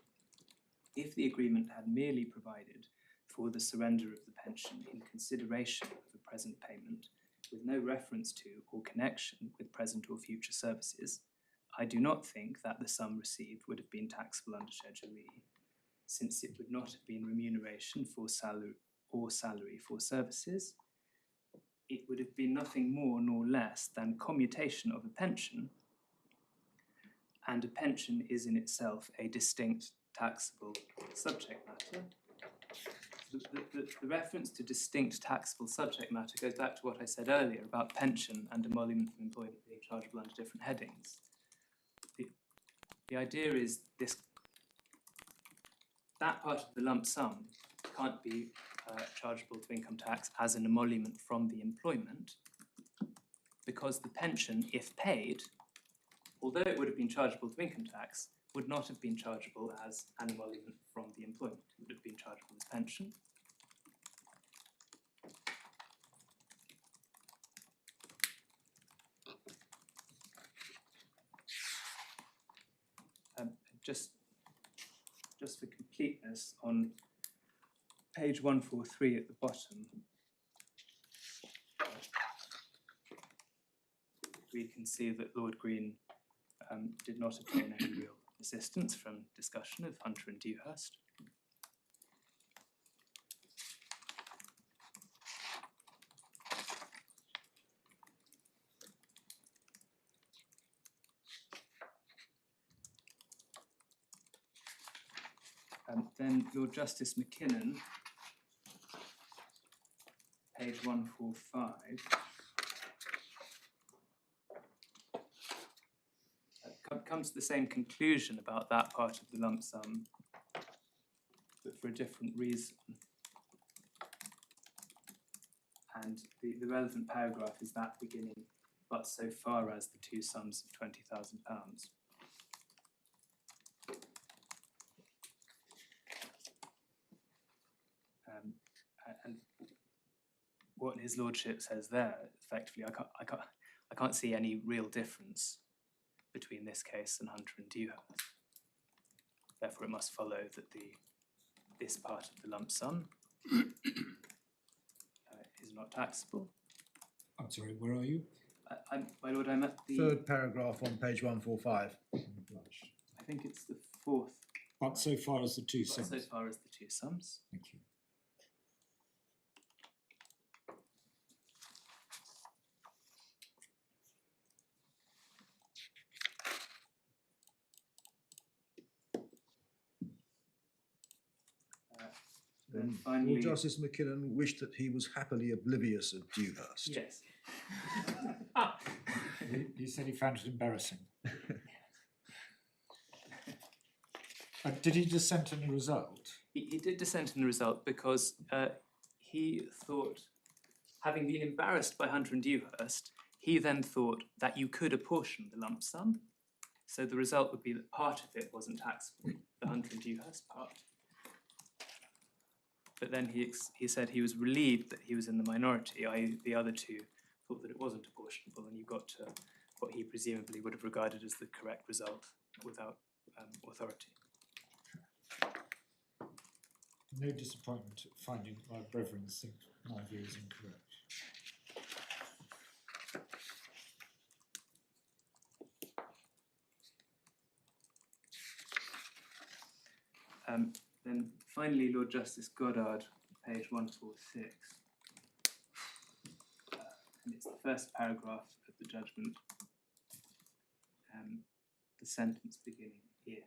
If the agreement had merely provided for the surrender of the pension in consideration of a present payment, with no reference to or connection with present or future services, I do not think that the sum received would have been taxable under Schedule E, since it would not have been remuneration for salary or salary for services. It would have been nothing more nor less than commutation of a pension, and a pension is in itself a distinct taxable subject matter. The reference to distinct taxable subject matter goes back to what I said earlier about pension and emolument from employment being chargeable under different headings. The idea is that part of the lump sum can't be chargeable to income tax as an emolument from the employment, because the pension, if paid, although it would have been chargeable to income tax, would not have been chargeable as an emolument from the employment. It would have been chargeable as pension. just for completeness, on page 143 at the bottom, we can see that Lord Green did not obtain any real assistance from discussion of Hunter and Dewhurst. Then Lord Justice McKinnon, page 145, comes to the same conclusion about that part of the lump sum, but for a different reason. And the relevant paragraph is that beginning, but so far as the two sums of £20,000. And what his lordship says there, effectively, I can't see any real difference between this case and Hunter and Dewhurst. Therefore, it must follow that this part of the lump sum is not taxable. I'm sorry, where are you? My lord, I'm at the Third paragraph on page 145. I think it's the fourth. But so far as the two sums. So far as the two sums. Thank you. And finally, Lord Justice McKinnon wished that he was happily oblivious of Dewhurst. yes. He said he found it embarrassing. Did he dissent in the result? He did dissent in the result because he thought, having been embarrassed by Hunter and Dewhurst, he then thought that you could apportion the lump sum. So the result would be that part of it wasn't taxable, the Hunter and Dewhurst part. But then he said he was relieved that he was in the minority, i.e. the other two thought that it wasn't apportionable, and you got to what he presumably would have regarded as the correct result without authority. No disappointment at finding my brethren think my view is incorrect. Then finally, Lord Justice Goddard, page 146. And it's the first paragraph of the judgment. The sentence beginning, if.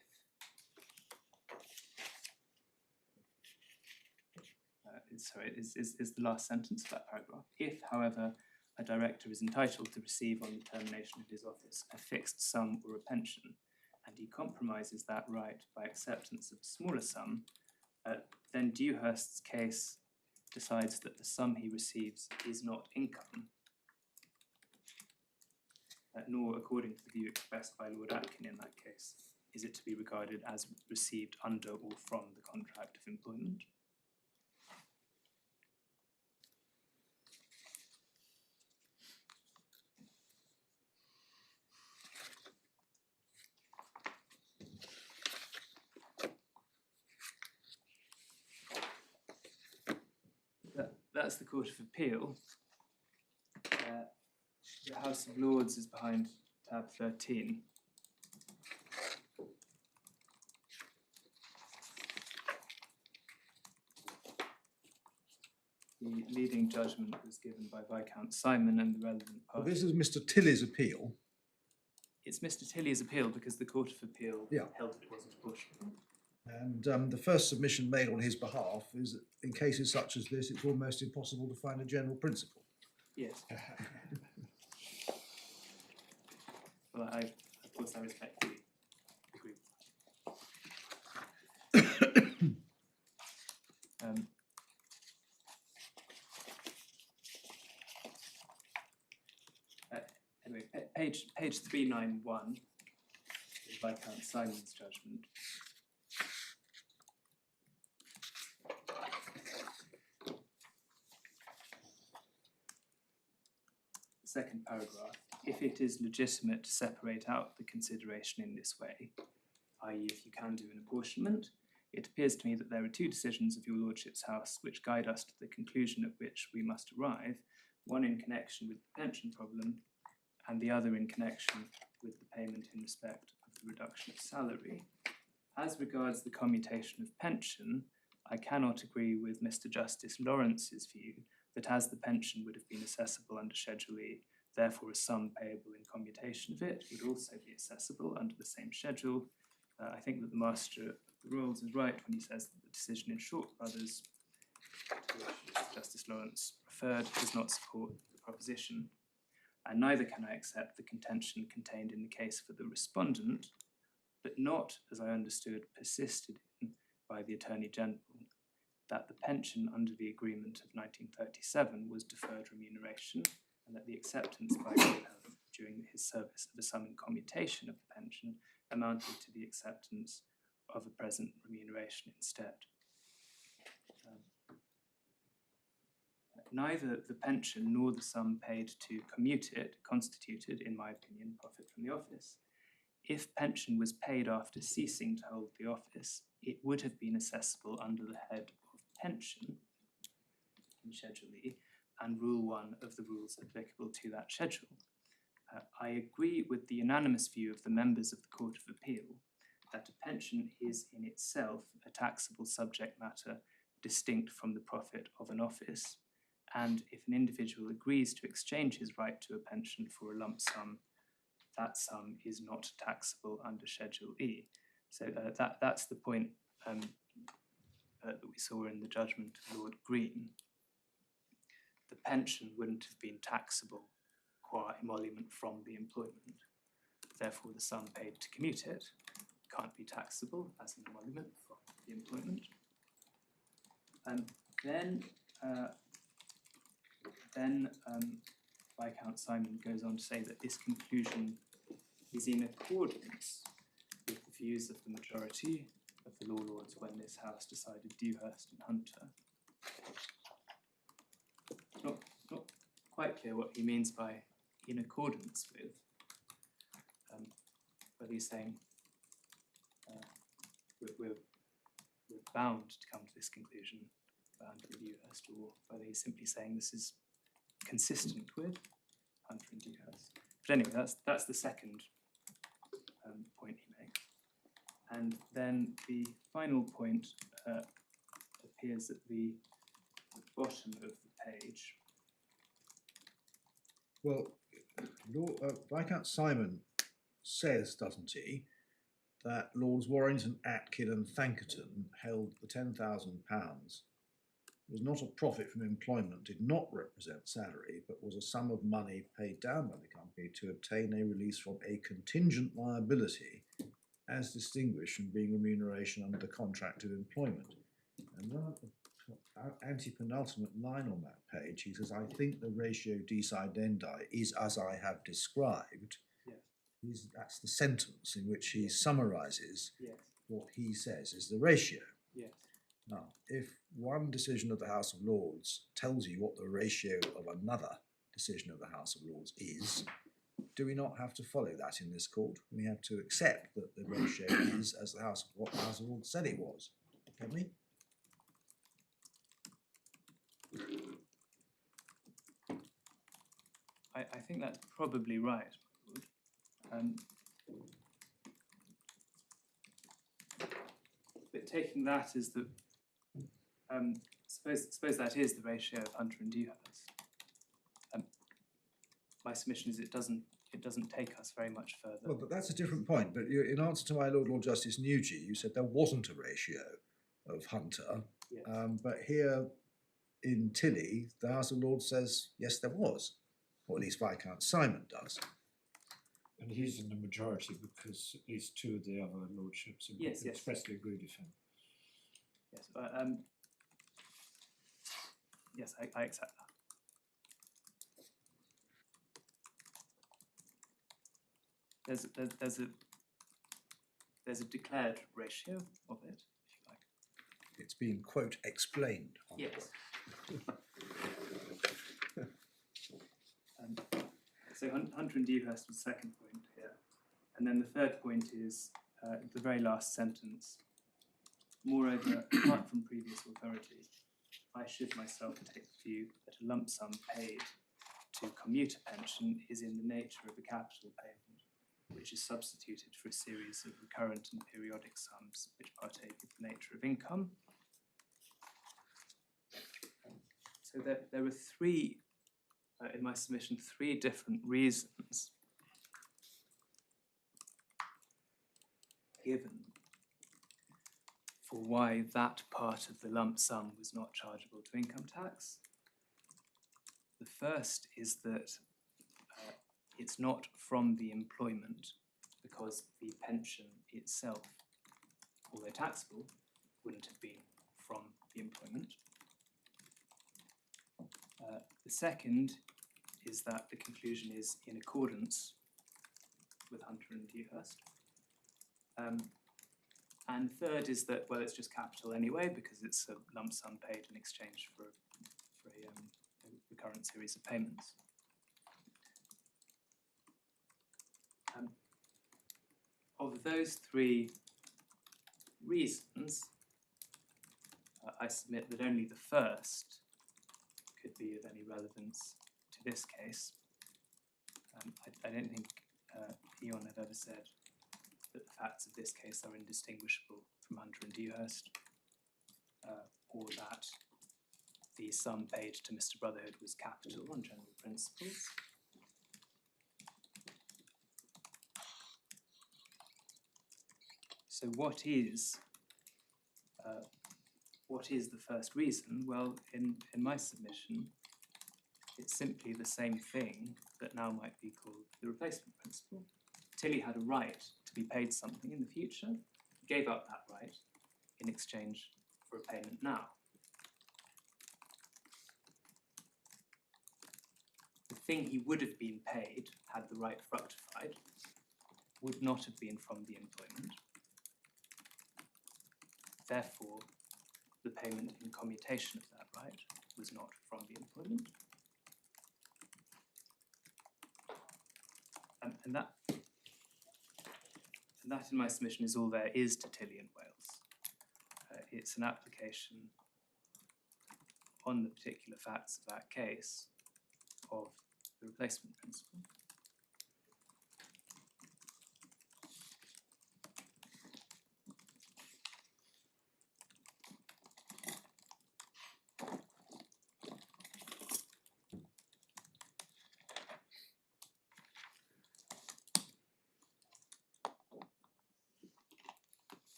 Is the last sentence of that paragraph. If, however, a director is entitled to receive on the termination of his office a fixed sum or a pension, and he compromises that right by acceptance of a smaller sum, then Dewhurst's case decides that the sum he receives is not income, nor, according to the view expressed by Lord Atkin in that case, is it to be regarded as received under or from the contract of employment. That's the Court of Appeal. The House of Lords is behind tab 13. The leading judgment was given by Viscount Simon and the relevant Well, parties. this is Mr. Tilley's appeal. It's Mr. Tilley's appeal because the Court of Appeal Yeah. held that it wasn't apportionable. And the first submission made on his behalf is that in cases such as this, it's almost impossible to find a general principle. Yes. Well, of course, I respectfully agree with that. Anyway, page 391 is Viscount Simon's judgment. Second paragraph, if it is legitimate to separate out the consideration in this way, i.e. if you can do an apportionment. It appears to me that there are two decisions of your Lordship's House which guide us to the conclusion at which we must arrive, one in connection with the pension problem and the other in connection with the payment in respect of the reduction of salary. As regards the commutation of pension, I cannot agree with Mr. Justice Lawrence's view that as the pension would have been assessable under Schedule E, therefore a sum payable in commutation of it would also be assessable under the same schedule. I think that the Master of the Rolls is right when he says that the decision in Short Brothers, to which Justice Lawrence referred, does not support the proposition. And neither can I accept the contention contained in the case for the Respondent, but not, as I understood, persisted in by the Attorney General, that the pension under the agreement of 1937 was deferred remuneration, and that the acceptance by Wilhelm during his service of a sum in commutation of the pension amounted to the acceptance of a present remuneration instead. Neither the pension nor the sum paid to commute it constituted, in my opinion, profit from the office. If pension was paid after ceasing to hold the office, it would have been assessable under the head of pension in Schedule E and Rule 1 of the rules applicable to that schedule. I agree with the unanimous view of the members of the Court of Appeal that a pension is in itself a taxable subject matter distinct from the profit of an office, and if an individual agrees to exchange his right to a pension for a lump sum, that sum is not taxable under Schedule E. So that's the point that we saw in the judgment of Lord Green. The pension wouldn't have been taxable qua emolument from the employment. Therefore, the sum paid to commute it can't be taxable as an emolument from the employment. And then Viscount Simon goes on to say that this conclusion is in accordance with the views of the majority of the Law Lords when this House decided Dewhurst and Hunter. Not quite clear what he means by in accordance with, whether he's saying we're bound to come to this conclusion under Dewhurst, or whether he's simply saying this is consistent with Hunter and Dewhurst. But anyway, that's the second point he makes. And then the final point appears at the bottom of the page. Well, Viscount Simon says, doesn't he, that Lords Warrington, Atkin and Thankerton held the £10,000 was not a profit from employment, did not represent salary, but was a sum of money paid down by the company to obtain a release from a contingent liability as distinguished from being remuneration under the contract of employment. And then at the anti-penultimate line on that page, he says, I think the ratio decidendi is as I have described. Yes. That's the sentence in which he summarises Yes. what he says is the ratio. Yes. Now, if one decision of the House of Lords tells you what the ratio of another decision of the House of Lords is, do we not have to follow that in this court? We have to accept that the ratio is as what the House of Lords said it was, can we? I think that's probably right. But taking that as the suppose that is the ratio of Hunter and Dewhurst. My submission is it doesn't take us very much further. Well, but that's a different point. But in answer to my Lord Justice Nugee, you said there wasn't a ratio of Hunter. Yes. But here in Tilly, the House of Lords says, yes, there was. Or at least Viscount Simon does. And he's in the majority because at least two of the other lordships have Yes, yes. expressly agreed with him. Yes, yes, I accept that. There's a declared ratio of it, if you like. It's been, quote, explained. Yes. So Hunter and Dewhurst was the second point here. And then the third point is the very last sentence. Moreover, apart from previous authority, I should myself take the view that a lump sum paid to commute a pension is in the nature of a capital payment, which is substituted for a series of recurrent and periodic sums which partake of the nature of income. So there are three, in my submission, three different reasons given for why that part of the lump sum was not chargeable to income tax. The first is that it's not from the employment because the pension itself, although taxable, wouldn't have been from the employment. The second is that the conclusion is in accordance with Hunter and Dewhurst. And third is that, well, it's just capital anyway because it's a lump sum paid in exchange for a recurrent series of payments. Of those three reasons, I submit that only the first could be of any relevance to this case. I don't think E.ON have ever said that the facts of this case are indistinguishable from Hunter and Dewhurst, or that the sum paid to Mr. Brotherhood was capital on general principles. So what is the first reason? Well, in my submission, it's simply the same thing that now might be called the replacement principle. Tilly had a right to be paid something in the future, gave up that right in exchange for a payment now. The thing he would have been paid, had the right fructified, would not have been from the employment. Therefore, the payment in commutation of that right was not from the employment. And that in my submission is all there is to Tilly and Wales. It's an application on the particular facts of that case of the replacement principle.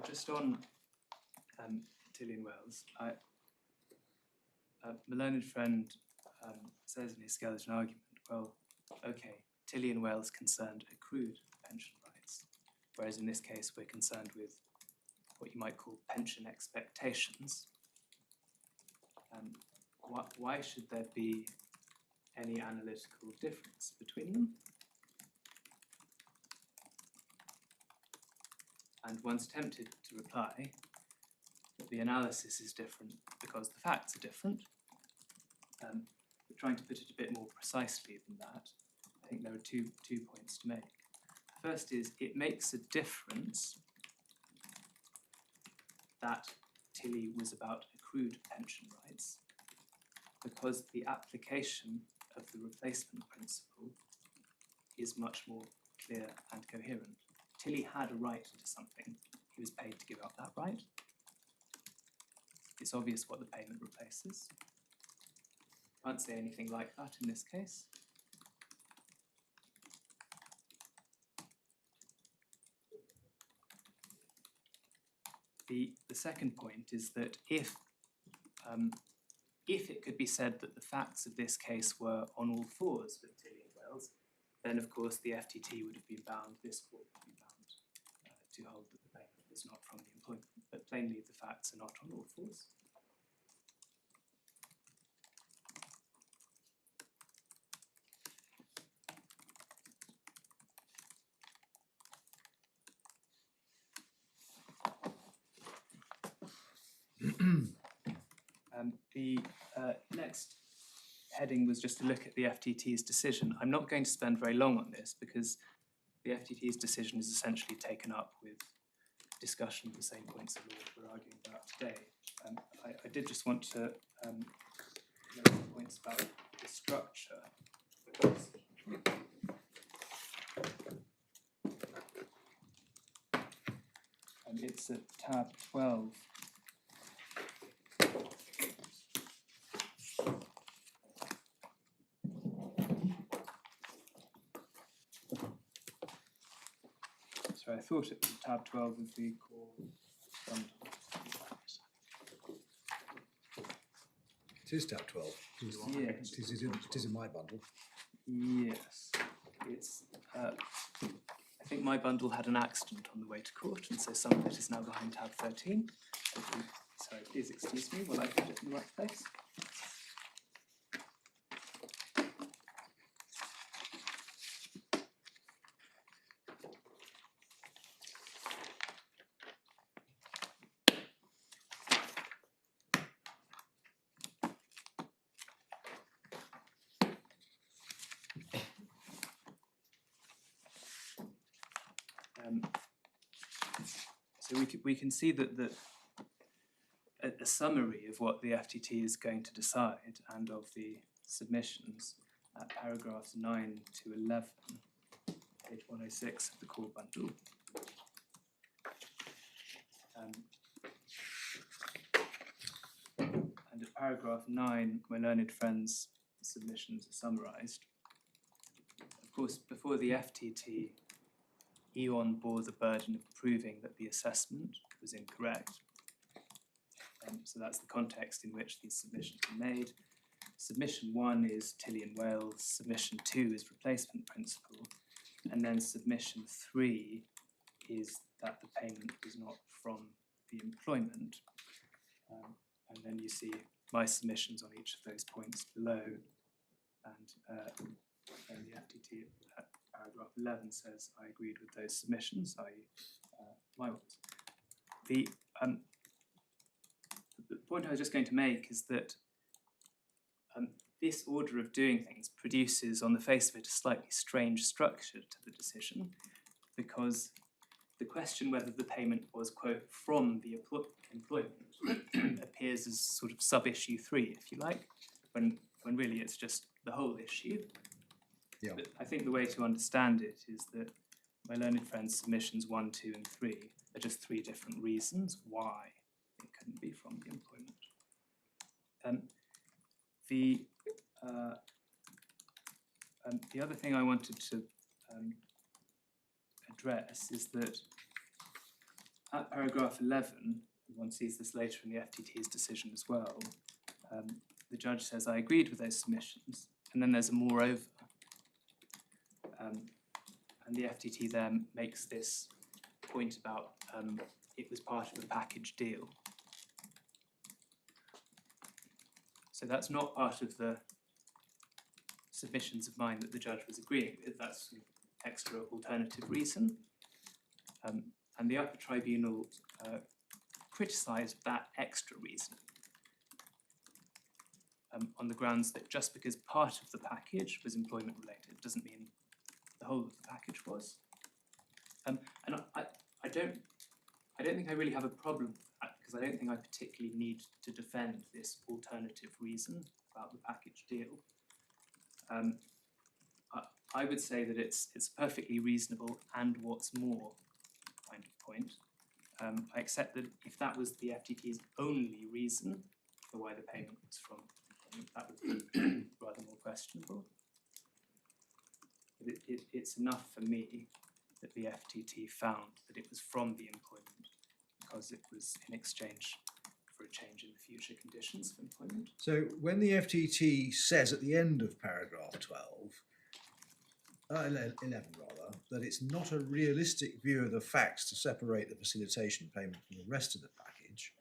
Just on Tilly and Wales, my learned friend says in his skeleton argument, well, okay, Tilly and Wales concerned accrued pension rights, whereas in this case we're concerned with what you might call pension expectations. Why should there be any analytical difference between them? And one's tempted to reply that the analysis is different because the facts are different. But trying to put it a bit more precisely than that, I think there are two points to make. The first is it makes a difference that Tilly was about accrued pension rights because the application of the replacement principle is much more clear and coherent. Tilly had a right to something. He was paid to give up that right. It's obvious what the payment replaces. Can't say anything like that in this case. The second point is that if it could be said that the facts of this case were on all fours with Tilly and Wales, then of course the FTT would have been bound, this court would be bound to hold that the payment was not from the employment. But plainly the facts are not on all fours. The next heading was just to look at the FTT's decision. I'm not going to spend very long on this because the FTT's decision is essentially taken up with discussion of the same points of law we're arguing about today. I did just want to make some points about the structure, because it's at tab 12. So I thought it was tab 12 of the core bundle. It is tab 12. Yes. It is in my bundle. Yes, it's. I think my bundle had an accident on the way to court, and so some of it is now behind tab 13. Sorry, please excuse me while I put it in the right place. So we can see that a summary of what the FTT is going to decide and of the submissions at paragraphs 9 to 11, page 106 of the core bundle. And at paragraph 9, my learned friend's submissions are summarised. Of course, before the FTT, E.ON bore the burden of proving that the assessment was incorrect. So that's the context in which these submissions are made. Submission 1 is Tilly and Wales, submission 2 is replacement principle, and then submission 3 is that the payment was not from the employment. And then you see my submissions on each of those points below, and then the FTT at paragraph 11 says I agreed with those submissions, i.e. my ones. The point I was just going to make is that this order of doing things produces, on the face of it, a slightly strange structure to the decision, because the question whether the payment was, quote, from the employment appears as sort of sub-issue 3, if you like, when really it's just the whole issue. Yeah. But I think the way to understand it is that my learned friend's submissions 1, 2, and 3 are just 3 different reasons why it couldn't be from the employment. The other thing I wanted to address is that at paragraph 11, one sees this later in the FTT's decision as well, the judge says, I agreed with those submissions, and then there's a moreover. And the FTT then makes this point about it was part of a package deal. So that's not part of the submissions of mine that the judge was agreeing with, that's an extra alternative reason. And the Upper Tribunal criticised that extra reason on the grounds that just because part of the package was employment related doesn't mean the whole of the package was. And I don't think I really have a problem with that, because I don't think I particularly need to defend this alternative reason about the package deal. I would say that it's perfectly reasonable and what's more kind of point. I accept that if that was the FTT's only reason for why the payment was from employment, that would be rather more questionable. But it's enough for me that the FTT found that it was from the employment because it was in exchange for a change in the future conditions of employment. So when the FTT says at the end of paragraph 11 rather, that it's not a realistic view of the facts to separate the facilitation payment from the rest of the package,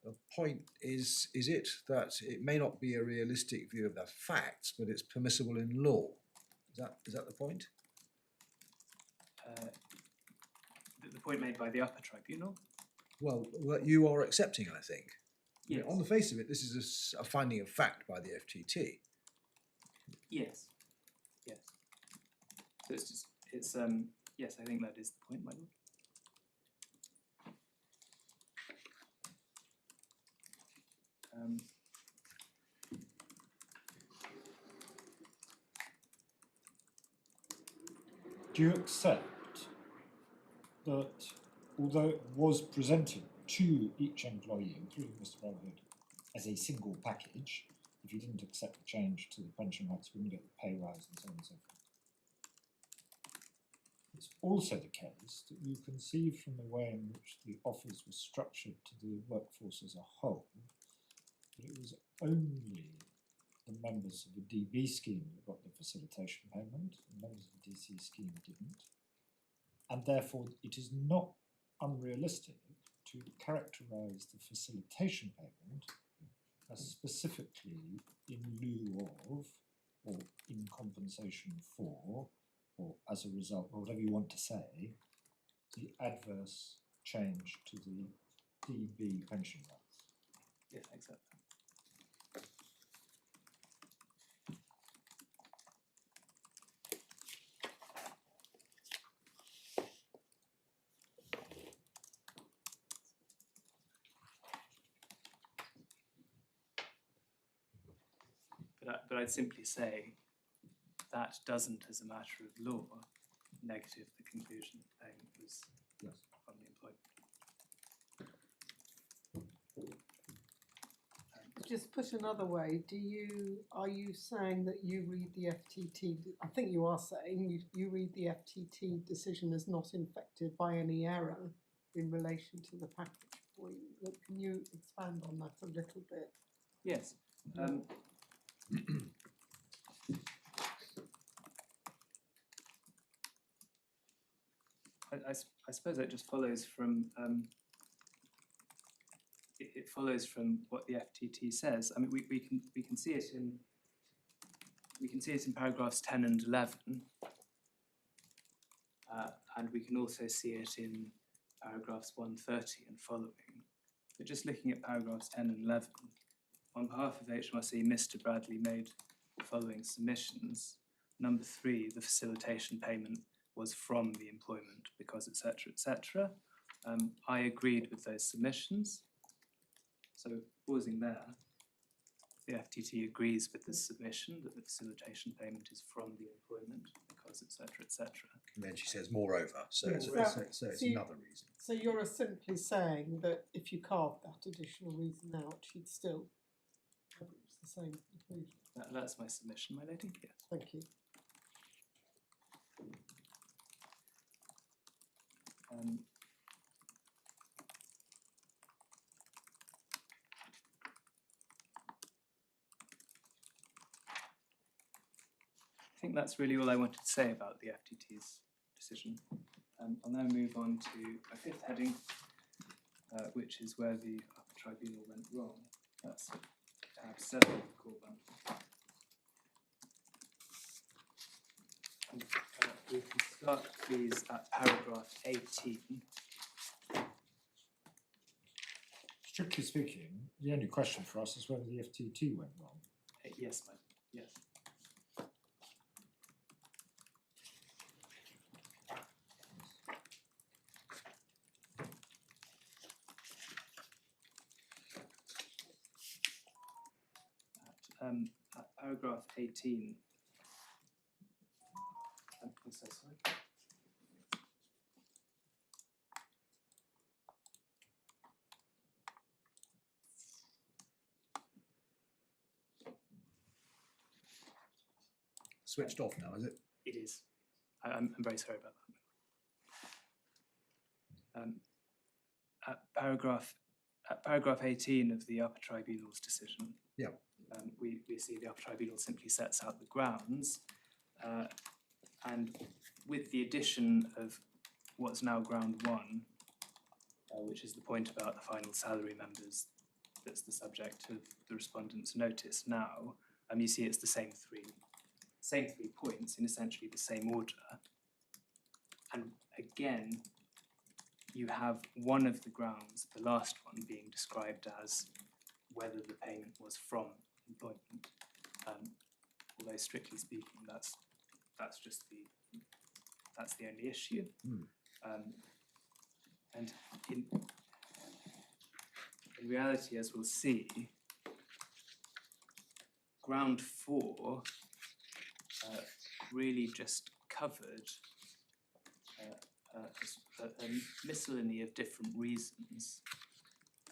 the point is it that it may not be a realistic view of the facts, but it's permissible in law? Is that the point? The point made by the Upper Tribunal? Well, that you are accepting, I think. Yes. On the face of it, this is a finding of fact by the FTT. Yes. Yes. So It's yes, I think that is the point, my lord. Do you accept that although it was presented to each employee, including Mr. Brotherhood, as a single package, if you didn't accept the change to the pension rights, we wouldn't get the pay rise and so on and so forth? It's also the case that you conceive from the way in which the offers were structured to the workforce as a whole, that it was only the members of the DB scheme that got the facilitation payment, and members of the DC scheme didn't. And therefore, it is not unrealistic to characterise the facilitation payment as specifically in lieu of, or in compensation for, or as a result, or whatever you want to say, the adverse change to the DB pension rights. Yes, I accept that. But I'd simply say that doesn't, as a matter of law, negative the conclusion that the payment was Yes. from the employment. Just put another way, are you saying that you read the FTT, I think you are saying you read the FTT decision as not infected by any error in relation to the package for you? Can you expand on that a little bit? Yes. I suppose it just follows from it follows from what the FTT says. I mean, we can see it in paragraphs 10 and 11, and we can also see it in paragraphs 130 and following. But just looking at paragraphs 10 and 11, on behalf of HMRC, Mr. Bradley made the following submissions. Number 3, the facilitation payment was from the employment because, etc., etc. I agreed with those submissions. So pausing there, the FTT agrees with the submission that the facilitation payment is from the employment because, etc., etc. And then she says, moreover, so Yeah, it's, so- so it's so you- another reason. So you're simply saying that if you carved that additional reason out, you'd still reach the same conclusion. That's my submission, my lady. Yes. Thank you. I think that's really all I wanted to say about the FTT's decision. I'll now move on to a 5th heading, which is where the Upper Tribunal went wrong. That's tab 7 of the core bundle. We can start, please, at paragraph 18. Strictly speaking, the only question for us is whether the FTT went wrong. Yes, yes. At paragraph 18. I'm so sorry. Switched off now, is it? It is. I'm very sorry about that. At paragraph 18 of the Upper Tribunal's decision, Yeah. We see the Upper Tribunal simply sets out the grounds, and with the addition of what's now ground 1, which is the point about the final salary members, that's the subject of the respondent's notice now, you see it's the same three points in essentially the same order. And again, you have one of the grounds, the last one, being described as whether the payment was from employment. Although strictly speaking, that's just that's the only issue. And in reality, as we'll see, ground 4 really just covered a miscellany of different reasons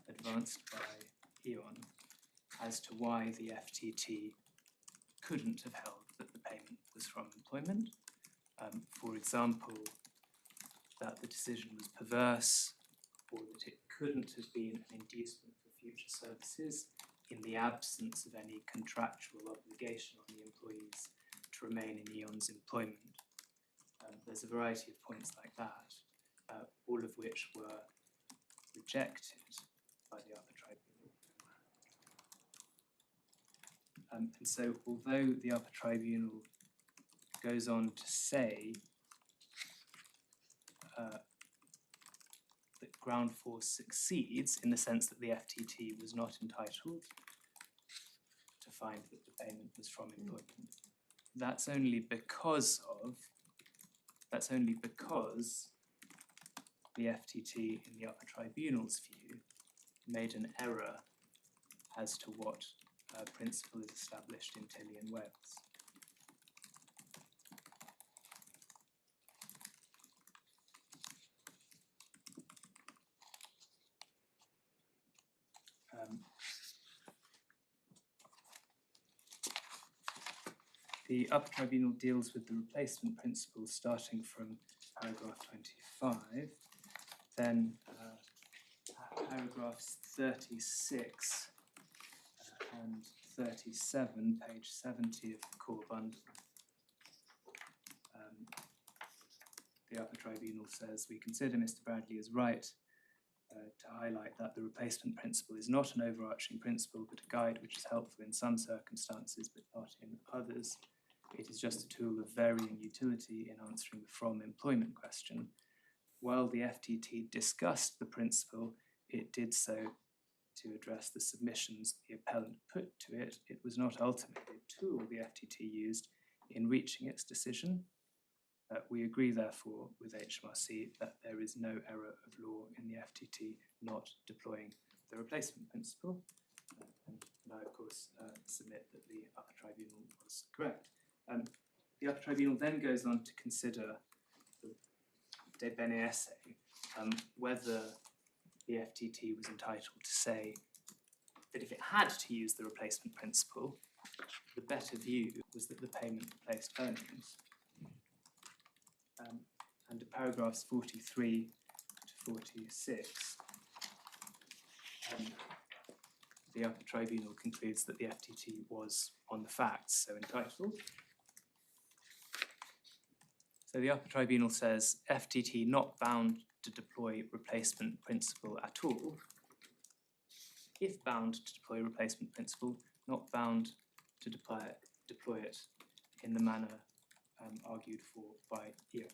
advanced by E.ON as to why the FTT couldn't have held that the payment was from employment. For example, that the decision was perverse, or that it couldn't have been an inducement for future services in the absence of any contractual obligation on the employees to remain in E.ON's employment. There's a variety of points like that, all of which were rejected by the Upper Tribunal. And so, although the Upper Tribunal goes on to say that ground 4 succeeds in the sense that the FTT was not entitled to find that the payment was from employment, that's only because the FTT, in the Upper Tribunal's view, made an error as to what principle is established in Tilly and Wales. The Upper Tribunal deals with the replacement principle starting from paragraph 25, then paragraphs 36 and 37, page 70 of the core bundle. The Upper Tribunal says, we consider Mr. Bradley is right to highlight that the replacement principle is not an overarching principle, but a guide which is helpful in some circumstances, but not in others. It is just a tool of varying utility in answering the from employment question. While the FTT discussed the principle, it did so to address the submissions the appellant put to it. It was not ultimately a tool the FTT used in reaching its decision. We agree, therefore, with HMRC that there is no error of law in the FTT not deploying the replacement principle. And I, of course, submit that the Upper Tribunal was correct. The Upper Tribunal then goes on to consider the de bene esse, whether the FTT was entitled to say that if it had to use the replacement principle, the better view was that the payment replaced earnings. Under paragraphs 43 to 46, the Upper Tribunal concludes that the FTT was, on the facts, so entitled. So the Upper Tribunal says, FTT not bound to deploy replacement principle at all. If bound to deploy replacement principle, not bound to deploy it in the manner argued for by E.ON.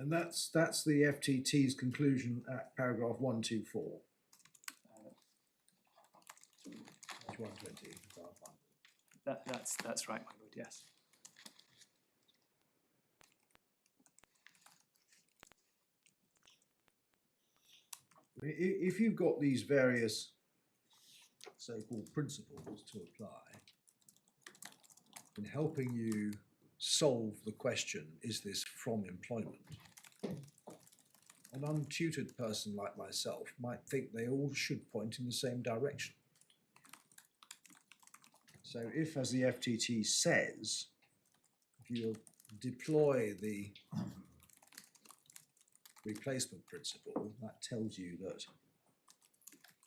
And that's the FTT's conclusion at paragraph 124. Page 120. That's right, my lord, yes. If you've got these various so-called principles to apply in helping you solve the question, is this from employment? An untutored person like myself might think they all should point in the same direction. So if, as the FTT says, if you deploy the replacement principle, that tells you that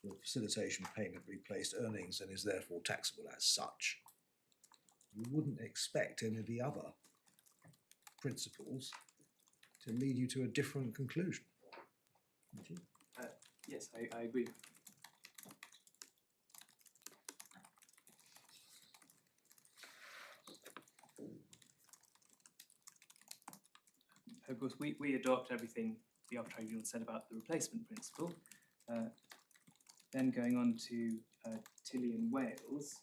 the facilitation payment replaced earnings and is therefore taxable as such. You wouldn't expect any of the other principles to lead you to a different conclusion. Would you? Yes, I agree. Of course, we adopt everything the Upper Tribunal said about the replacement principle. Then going on to Tilly and Wales,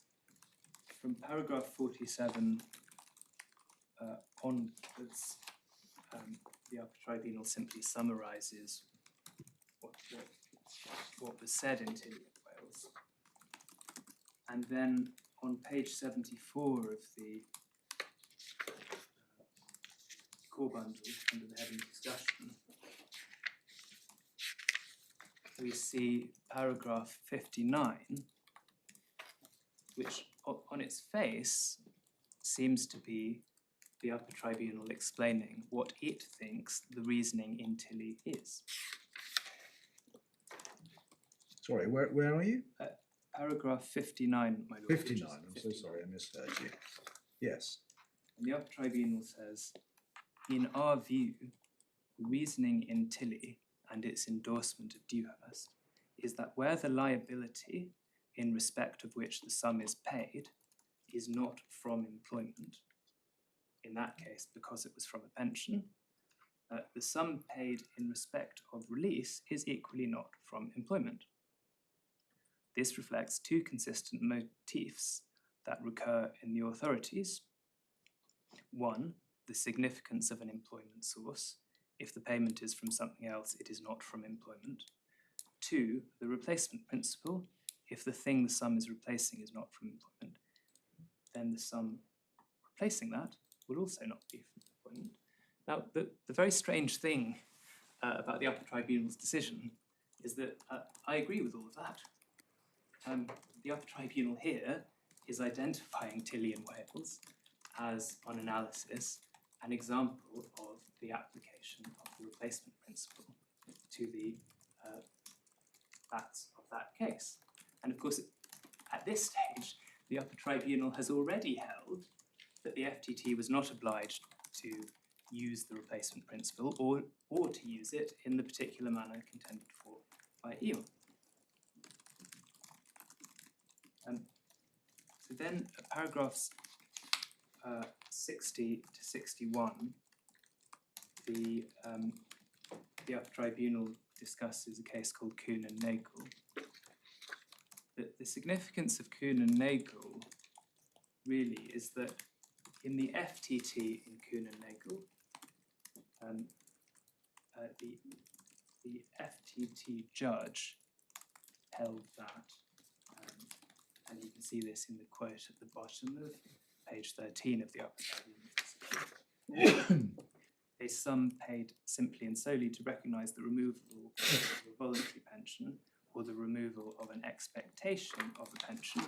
from paragraph 47 onwards, the Upper Tribunal simply summarises what was said in Tilly and Wales. And then on page 74 of the core bundle, under the heading discussion, we see paragraph 59, which on its face seems to be the Upper Tribunal explaining what it thinks the reasoning in Tilly is. Sorry, where are you? Paragraph 59, my lord. 59, I'm so sorry, I misheard you. Yes. And the Upper Tribunal says, in our view, the reasoning in Tilly and its endorsement of Dewhurst is that where the liability in respect of which the sum is paid is not from employment, in that case because it was from a pension, the sum paid in respect of release is equally not from employment. This reflects two consistent motifs that recur in the authorities. One, the significance of an employment source. If the payment is from something else, it is not from employment. Two, the replacement principle. If the thing the sum is replacing is not from employment, then the sum replacing that will also not be from employment. Now, the very strange thing about the Upper Tribunal's decision is that I agree with all of that. The Upper Tribunal here is identifying Tilly and Wales as, on analysis, an example of the application of the replacement principle to the facts of that case. And of course, at this stage, the Upper Tribunal has already held that the FTT was not obliged to use the replacement principle or to use it in the particular manner contended for by E.ON. So then paragraphs 60 to 61, the Upper Tribunal discusses a case called Kuhn and Nagel. The significance of Kuhn and Nagel really is that in the FTT in Kuhn and Nagel, the FTT judge held that, and you can see this in the quote at the bottom of page 13 of the Upper Tribunal, a sum paid simply and solely to recognise the removal of a voluntary pension or the removal of an expectation of a pension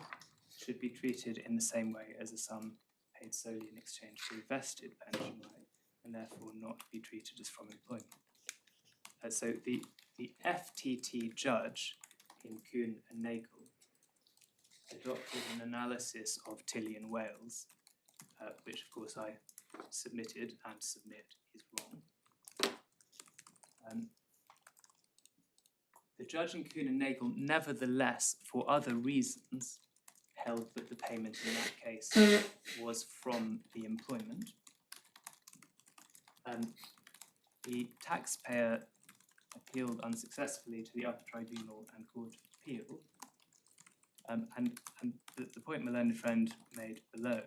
should be treated in the same way as a sum paid solely in exchange for a vested pension right, and therefore not be treated as from employment. So the FTT judge in Kuhn and Nagel adopted an analysis of Tilly and Wales, which of course I submitted and submit is wrong. The judge in Kuhn and Nagel nevertheless, for other reasons, held that the payment in that case was from the employment. The taxpayer appealed unsuccessfully to the Upper Tribunal and Court of Appeal. And the point my learned friend made below,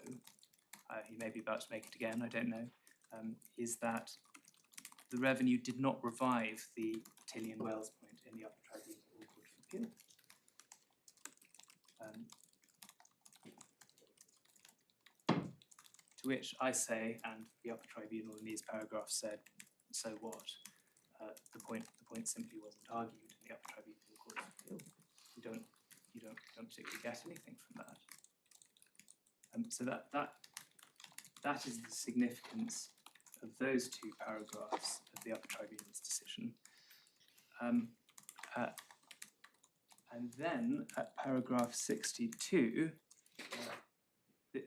he may be about to make it again, I don't know, is that the revenue did not revive the Tilly and Wales point in the Upper Tribunal or Court of Appeal. To which I say, and the Upper Tribunal in these paragraphs said, so what? The point simply wasn't argued in the Upper Tribunal or Court of Appeal. You don't particularly get anything from that. So that is the significance of those two paragraphs of the Upper Tribunal's decision. And then at paragraph 62,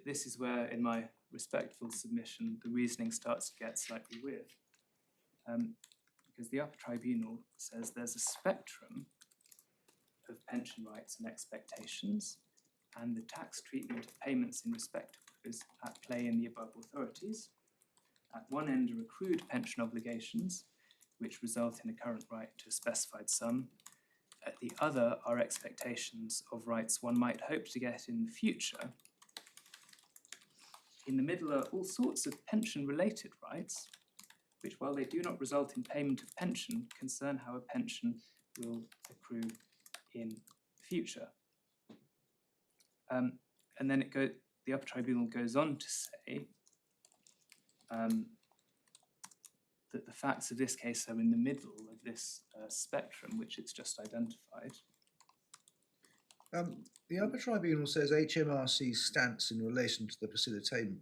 this is where, in my respectful submission, the reasoning starts to get slightly weird. Because the Upper Tribunal says there's a spectrum of pension rights and expectations, and the tax treatment of payments in respect of those at play in the above authorities. At one end are accrued pension obligations, which result in a current right to a specified sum. At the other are expectations of rights one might hope to get in the future. in the middle are all sorts of pension-related rights, which, while they do not result in payment of pension, concern how a pension will accrue in the future. And then the Upper Tribunal goes on to say that the facts of this case are in the middle of this spectrum, which it's just identified. The Upper Tribunal says HMRC's stance in relation to the facilitation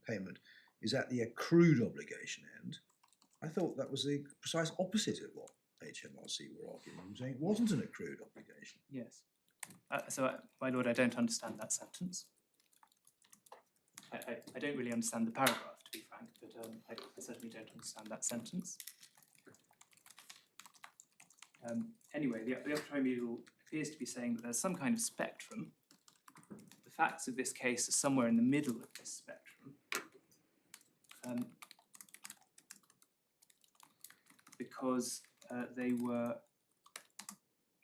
payment is at the accrued obligation end. I thought that was the precise opposite of what HMRC were arguing, saying it wasn't an accrued obligation. Yes. My lord, I don't understand that sentence. I don't really understand the paragraph, to be frank, but I certainly don't understand that sentence. Anyway, the Upper Tribunal appears to be saying that there's some kind of spectrum. The facts of this case are somewhere in the middle of this spectrum. Because they were,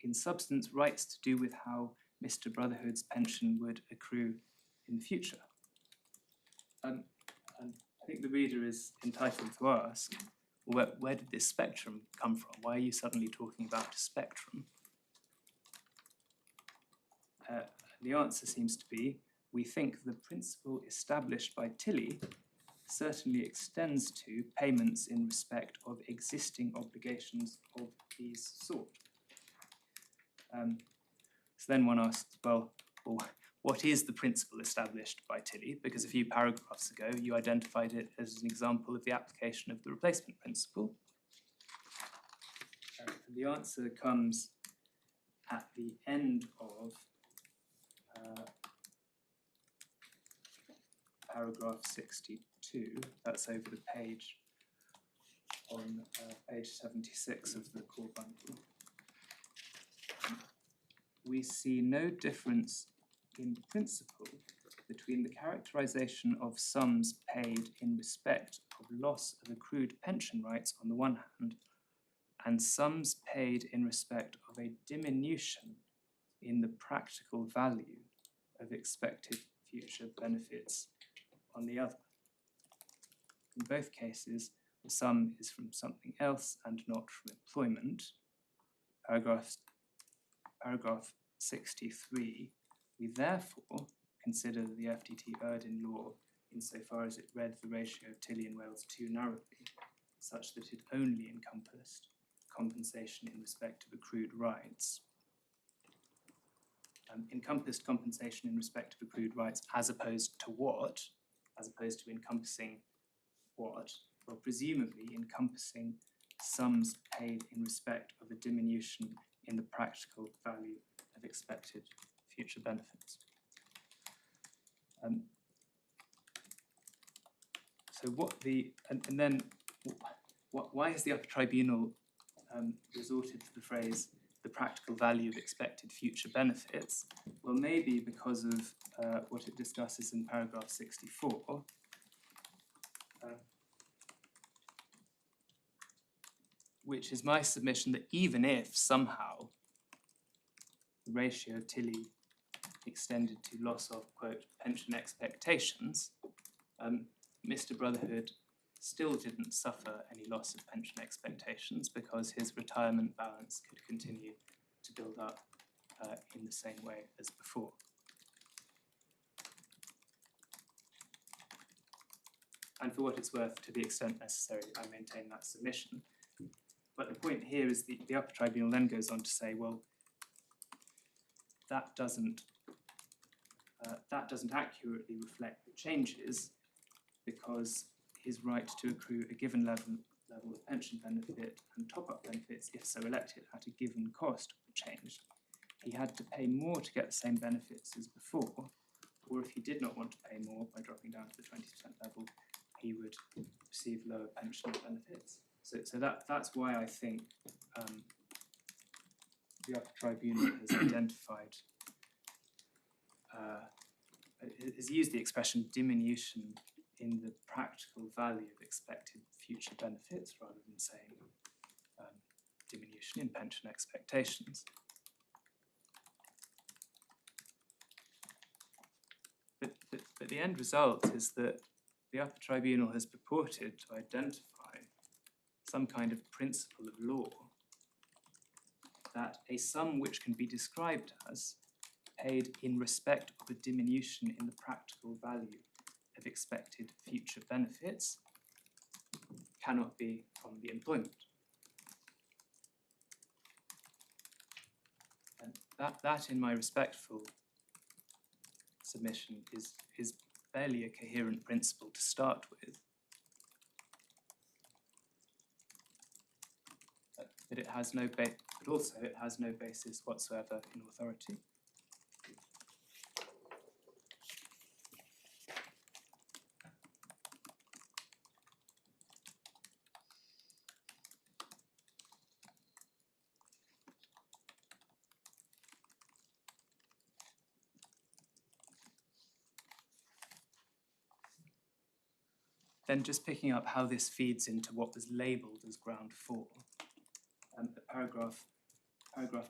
in substance, rights to do with how Mr. Brotherhood's pension would accrue in the future. And I think the reader is entitled to ask, well, where did this spectrum come from? Why are you suddenly talking about a spectrum? The answer seems to be, we think the principle established by Tilly certainly extends to payments in respect of existing obligations of these sort. So then one asks, well, what is the principle established by Tilly? Because a few paragraphs ago, you identified it as an example of the application of the replacement principle. And the answer comes at the end of paragraph 62. That's over the page on page 76 of the core bundle. We see no difference in principle between the characterization of sums paid in respect of loss of accrued pension rights on the one hand, and sums paid in respect of a diminution in the practical value of expected future benefits on the other. In both cases, the sum is from something else and not from employment. Paragraph 63, we therefore consider the FTT erred in law insofar as it read the ratio of Tilly and Wales too narrowly, such that it only encompassed compensation in respect of accrued rights. Encompassed compensation in respect of accrued rights as opposed to what? As opposed to encompassing what? Well, presumably encompassing sums paid in respect of a diminution in the practical value of expected future benefits. So why has the Upper Tribunal resorted to the phrase the practical value of expected future benefits? Well, maybe because of what it discusses in paragraph 64, which is my submission that even if somehow the ratio of Tilly extended to loss of, quote, pension expectations, Mr. Brotherhood still didn't suffer any loss of pension expectations because his retirement balance could continue to build up in the same way as before. And for what it's worth, to the extent necessary, I maintain that submission. But the point here is the Upper Tribunal then goes on to say, well, that doesn't accurately reflect the changes because his right to accrue a given level of pension benefit and top-up benefits, if so elected, at a given cost were changed. He had to pay more to get the same benefits as before, or if he did not want to pay more by dropping down to the 20% level, he would receive lower pension benefits. So that's why I think the Upper Tribunal has identified, has used the expression diminution in the practical value of expected future benefits rather than saying diminution in pension expectations. But But the end result is that the Upper Tribunal has purported to identify some kind of principle of law that a sum which can be described as paid in respect of a diminution in the practical value of expected future benefits cannot be from the employment. And that in my respectful submission is barely a coherent principle to start with. But it has no but also it has no basis whatsoever in authority. Then just picking up how this feeds into what was labelled as ground 4. Paragraph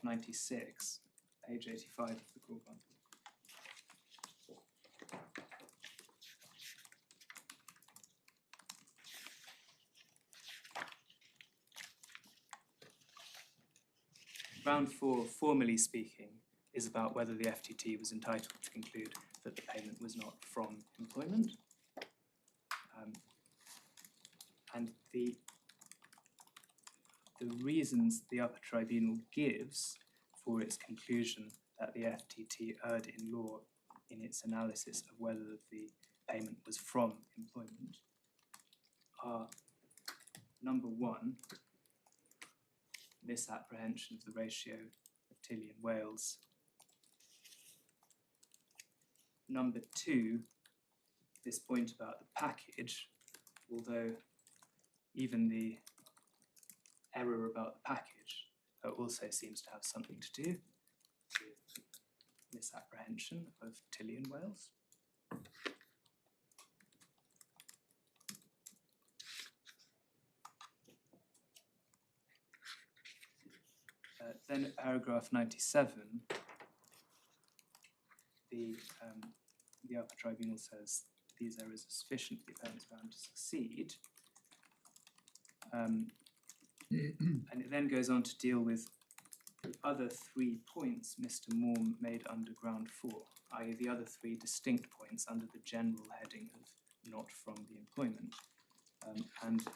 96, page 85 of the core bundle. Ground 4, formally speaking, is about whether the FTT was entitled to conclude that the payment was not from employment. And the reasons the Upper Tribunal gives for its conclusion that the FTT erred in law in its analysis of whether the payment was from employment are, number 1, misapprehension of the ratio of Tilly and Wales. Number 2, this point about the package, although even the error about the package also seems to have something to do with misapprehension of Tilly and Wales. Then at paragraph 97, the Upper Tribunal says these errors are sufficient for the appellant's bound to succeed. And it then goes on to deal with the other 3 points Mr. Moore made under ground 4, i.e. the other 3 distinct points under the general heading of not from the employment. And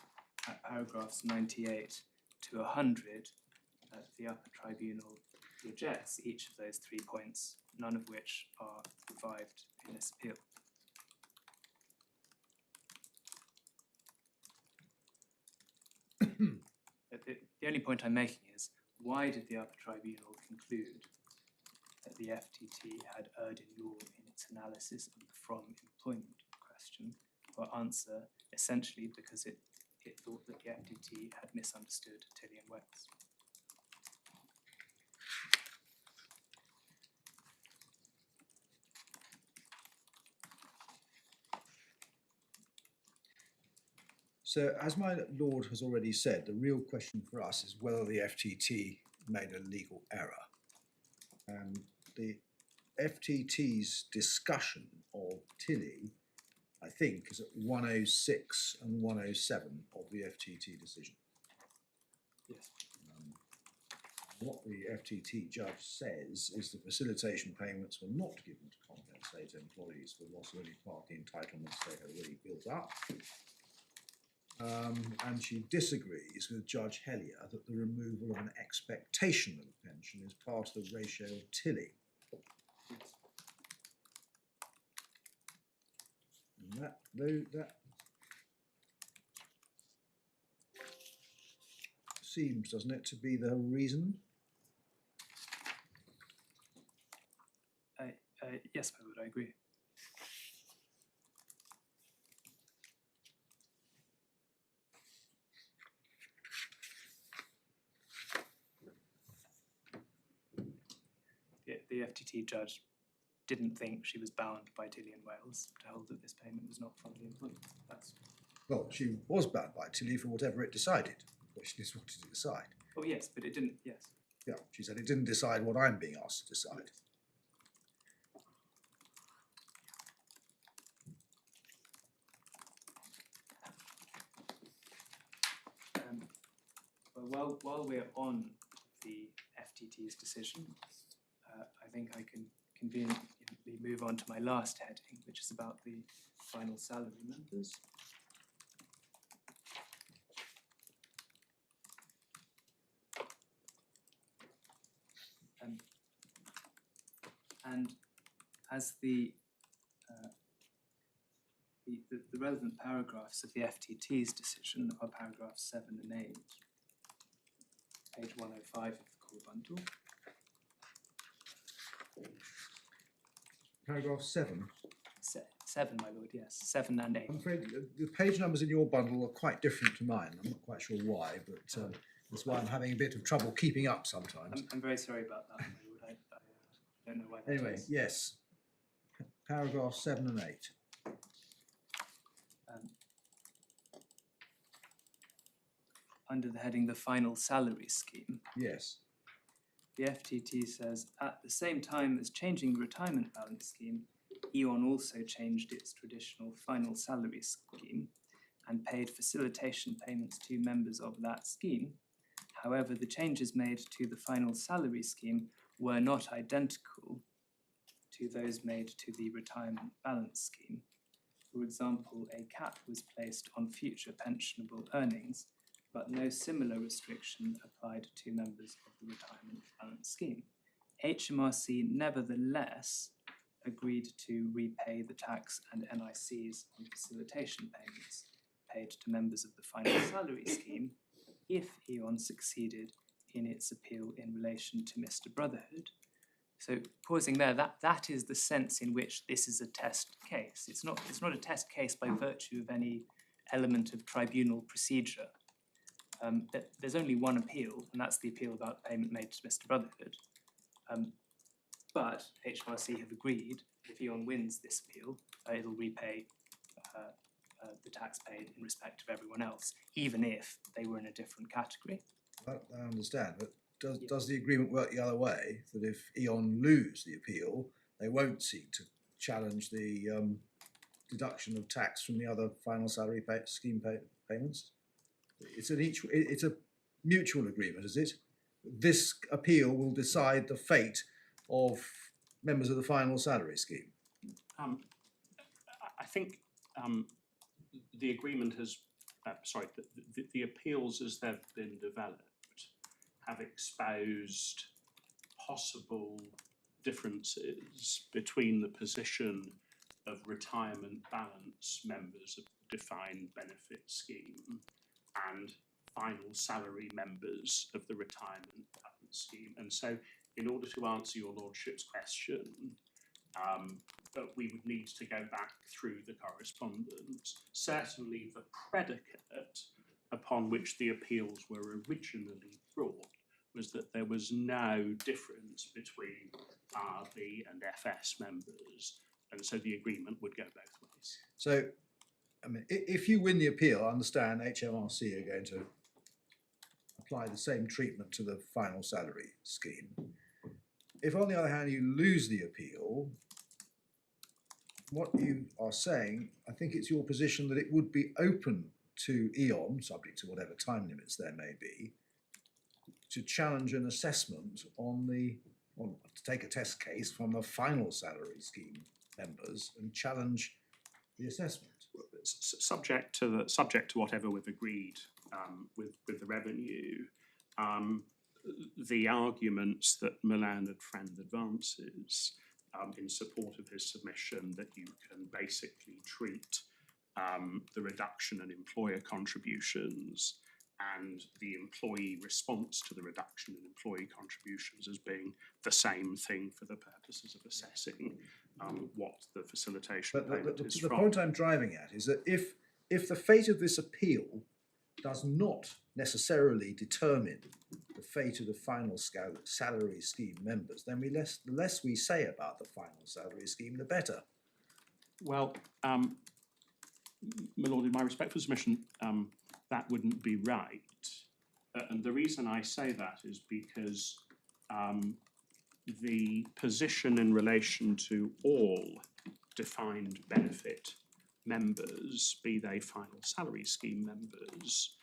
at paragraphs 98 to 100, the Upper Tribunal rejects each of those 3 points, none of which are revived in this appeal. The only point I'm making is, why did the Upper Tribunal conclude that the FTT had erred in law in its analysis of the from employment question? Well, answer, essentially because it thought that the FTT had misunderstood Tilly and Wales. So, as my lord has already said, the real question for us is whether the FTT made a legal error. And the FTT's discussion of Tilly, I think, is at 106 and 107 of the FTT decision. Yes. What the FTT judge says is the facilitation payments were not given to compensate employees for loss of any party entitlements they had already built up. And she disagrees with Judge Hellier that the removal of an expectation of pension is part of the ratio of Tilly. And that seems, doesn't it, to be the reason? Yes, my lord, I agree. The FTT judge didn't think she was bound by Tilly and Wales to hold that this payment was not from the employment. Well, she was bound by Tilly for whatever it decided. The question is, what did it decide? Oh yes, but it didn't, yes. Yeah, she said it didn't decide what I'm being asked to decide. Well, while we're on the FTT's decision, I think I can conveniently move on to my last heading, which is about the final salary members. And as the relevant paragraphs of the FTT's decision are paragraphs 7 and 8, page 105 of the core bundle. Paragraph 7. 7, my lord, yes, 7 and 8. I'm afraid the page numbers in your bundle are quite different to mine. I'm not quite sure why, but that's why I'm having a bit of trouble keeping up sometimes. I'm very sorry about that, my lord. I don't know why that Anyway, is. yes. Paragraph 7 and 8. Under the heading, the final salary scheme, Yes. the FTT says, at the same time as changing the retirement balance scheme, E.ON also changed its traditional final salary scheme and paid facilitation payments to members of that scheme. However, the changes made to the final salary scheme were not identical to those made to the retirement balance scheme. For example, a cap was placed on future pensionable earnings, but no similar restriction applied to members of the retirement balance scheme. HMRC nevertheless agreed to repay the tax and NICs on facilitation payments paid to members of the final salary scheme if E.ON succeeded in its appeal in relation to Mr. Brotherhood. So pausing there, that is the sense in which this is a test case. It's not a test case by virtue of any element of tribunal procedure. There's only one appeal, and that's the appeal about payment made to Mr. Brotherhood. But HMRC have agreed, if E.ON wins this appeal, it'll repay the tax paid in respect of everyone else, even if they were in a different category. I understand, but does the agreement work the other way, that if E.ON lose the appeal, they won't seek to challenge the deduction of tax from the other final salary scheme payments? It's a mutual agreement, is it? This appeal will decide the fate of members of the final salary scheme. I think the agreement has, the appeals as they've been developed have exposed possible differences between the position of retirement balance members of the defined benefit scheme and final salary members of the retirement balance scheme. And so in order to answer your lordship's question, we would need to go back through the correspondence. Certainly the predicate upon which the appeals were originally brought was that there was no difference between RB and FS members, and so the agreement would go both ways. So, I mean, if you win the appeal, I understand HMRC are going to apply the same treatment to the final salary scheme. If, on the other hand, you lose the appeal, what you are saying, I think it's your position that it would be open to E.ON, subject to whatever time limits there may be, to challenge an assessment on to take a test case from the final salary scheme members and challenge the assessment. Subject to whatever we've agreed with the revenue, the arguments that Milan and Friend advances in support of his submission that you can basically treat the reduction in employer contributions and the employee response to the reduction in employee contributions as being the same thing for the purposes of assessing what the facilitation payment is the from. point I'm driving at is that if the fate of this appeal does not necessarily determine the fate of the final salary scheme members, then the less we say about the final salary scheme, the better. Well, my lord, in my respectful submission, that wouldn't be right. And the reason I say that is because the position in relation to all defined benefit members, be they final salary scheme members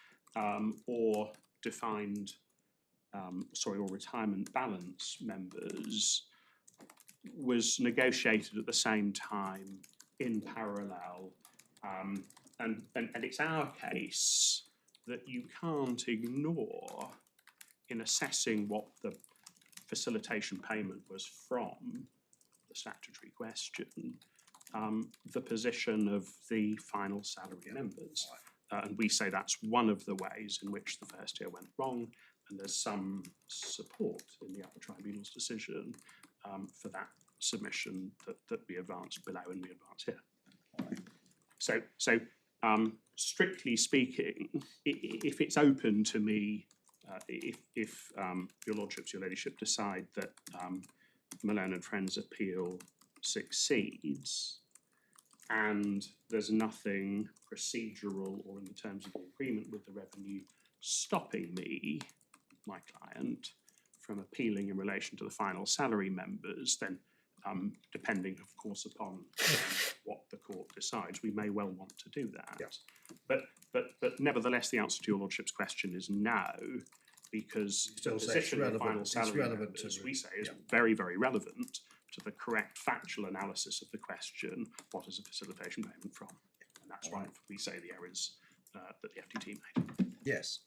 or defined, or retirement balance members was negotiated at the same time in parallel, and it's our case that you can't ignore in assessing what the facilitation payment was from the statutory question, the position of the final salary members. And we say that's one of the ways in which the first tier went wrong, and there's some support in the Upper Tribunal's decision for that submission that we advanced below and we advance here. So strictly speaking, if it's open to me, if your lordships, your ladyship decide that Malone and Friends appeal succeeds, and there's nothing procedural or in the terms of the agreement with the revenue stopping me, my client, from appealing in relation to the final salary members, then depending, of course, upon what the court decides, we may well want to do that. Yes. But nevertheless, the answer to your lordship's question is no, because the Still say it's position of relevant. final It's salary relevant to members, the- we say, is yeah. very, very relevant to the correct factual analysis of the question, what is a facilitation payment from? And that's why we say the errors that the FTT made. Yes.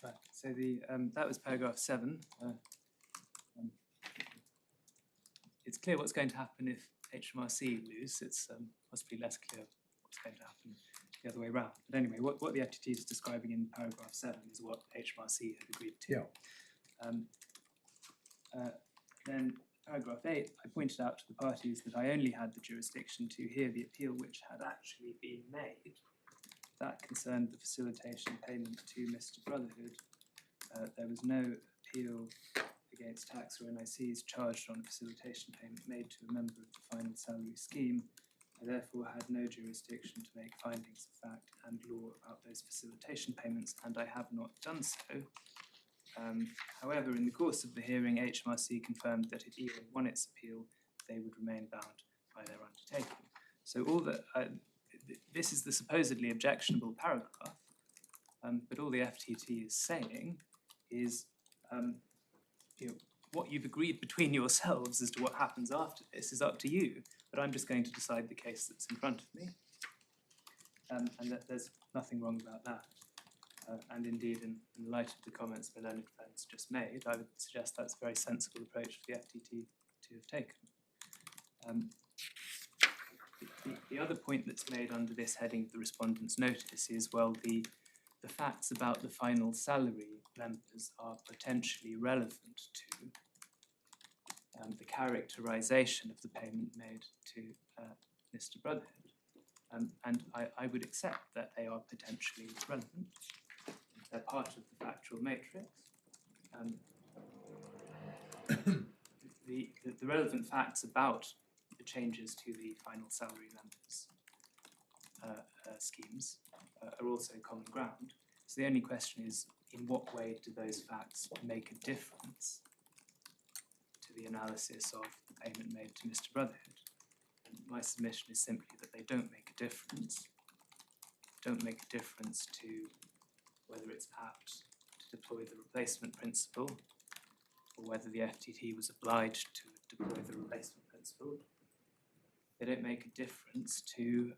Right, so the that was paragraph 7. It's clear what's going to happen if HMRC lose. It's possibly less clear what's going to happen the other way around. But anyway, what the FTT is describing in paragraph 7 is what HMRC had agreed to. Yeah. Then paragraph 8, I pointed out to the parties that I only had the jurisdiction to hear the appeal which had actually been made. That concerned the facilitation payment to Mr. Brotherhood. There was no appeal against tax or NICs charged on a facilitation payment made to a member of the final salary scheme. I therefore had no jurisdiction to make findings of fact and law about those facilitation payments, and I have not done so. However, in the course of the hearing, HMRC confirmed that if E.ON won its appeal, they would remain bound by their undertaking. So all that this is the supposedly objectionable paragraph, but all the FTT is saying is, what you've agreed between yourselves as to what happens after this is up to you, but I'm just going to decide the case that's in front of me, and that there's nothing wrong about that. And indeed, in light of the comments my learned friends just made, I would suggest that's a very sensible approach for the FTT to have taken. The other point that's made under this heading of the respondent's notice is, well, the facts about the final salary members are potentially relevant to the characterisation of the payment made to Mr. Brotherhood. And I would accept that they are potentially relevant. They're part of the factual matrix. The relevant facts about the changes to the final salary members schemes are also common ground. So the only question is, in what way do those facts make a difference to the analysis of the payment made to Mr. Brotherhood? And my submission is simply that they don't make a difference. Don't make a difference to whether it's apt to deploy the replacement principle, or whether the FTT was obliged to deploy the replacement principle. They don't make a difference to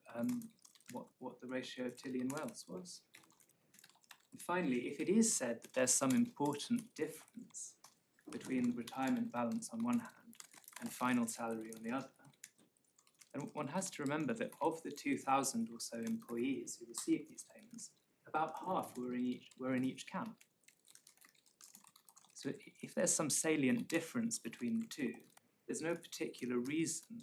what the ratio of Tilly and Wells was. And finally, if it is said that there's some important difference between the retirement balance on one hand and final salary on the other, then one has to remember that of the 2,000 or so employees who received these payments, about half were in each camp. So if there's some salient difference between the two, there's no particular reason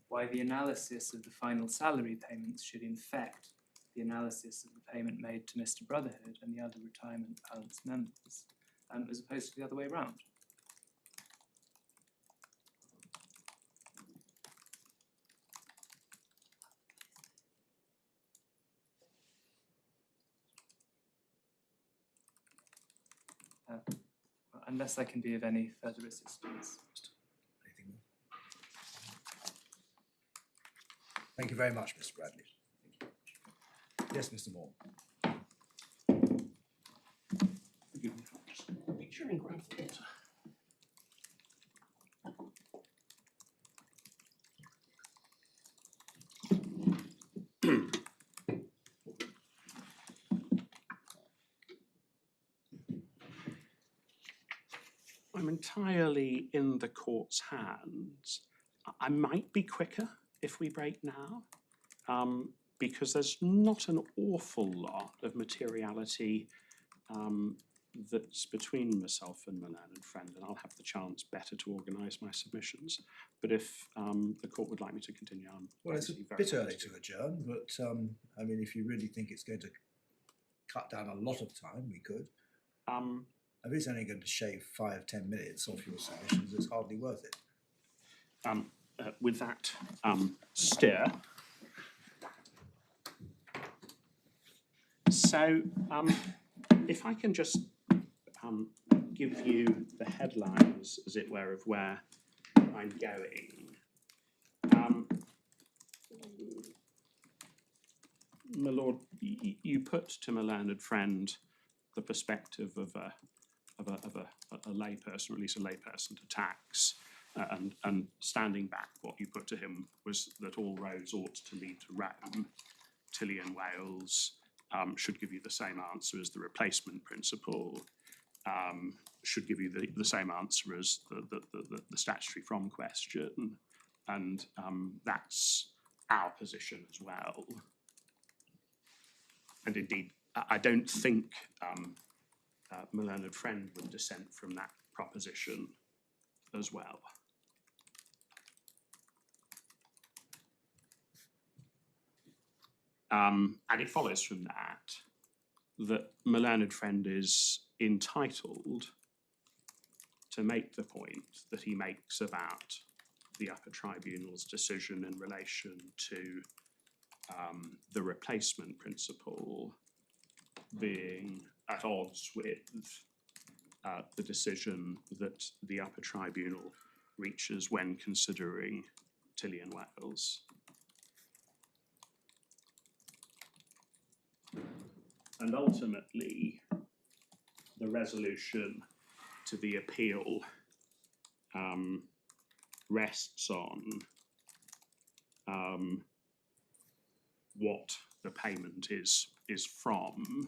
why the analysis of the final salary payments should infect the analysis of the payment made to Mr. Brotherhood and the other retirement balance members, as opposed to the other way around. Unless I can be of any further assistance. Anything more? Thank you very much, Mr. Bradley. Yes, Mr. Moore. Forgive me, I'll just reach in and grab the water. I'm entirely in the court's hands. I might be quicker if we break now, because there's not an awful lot of materiality that's between myself and my learned friend, and I'll have the chance better to organise my submissions. But if the court would like me to continue on, Well, it's a bit early to adjourn, but I mean, if you really think it's going to cut down a lot of time, we could. If it's only going to shave 5-10 minutes off your submissions, it's hardly worth it. With that steer. So, if I can just give you the headlines, as it were, of where I'm going. My lord, you put to my learned friend the perspective of a layperson, or at least a layperson to tax, and standing back, what you put to him was that all roads ought to lead to Rome. Tilly and Wales should give you the same answer as the replacement principle, should give you the same answer as the statutory from question, and that's our position as well. And indeed, I don't think my learned friend would dissent from that proposition as well. And it follows from that my learned friend is entitled to make the point that he makes about the Upper Tribunal's decision in relation to the replacement principle being at odds with the decision that the Upper Tribunal reaches when considering Tilly and Wales. And ultimately, the resolution to the appeal rests on what the payment is from.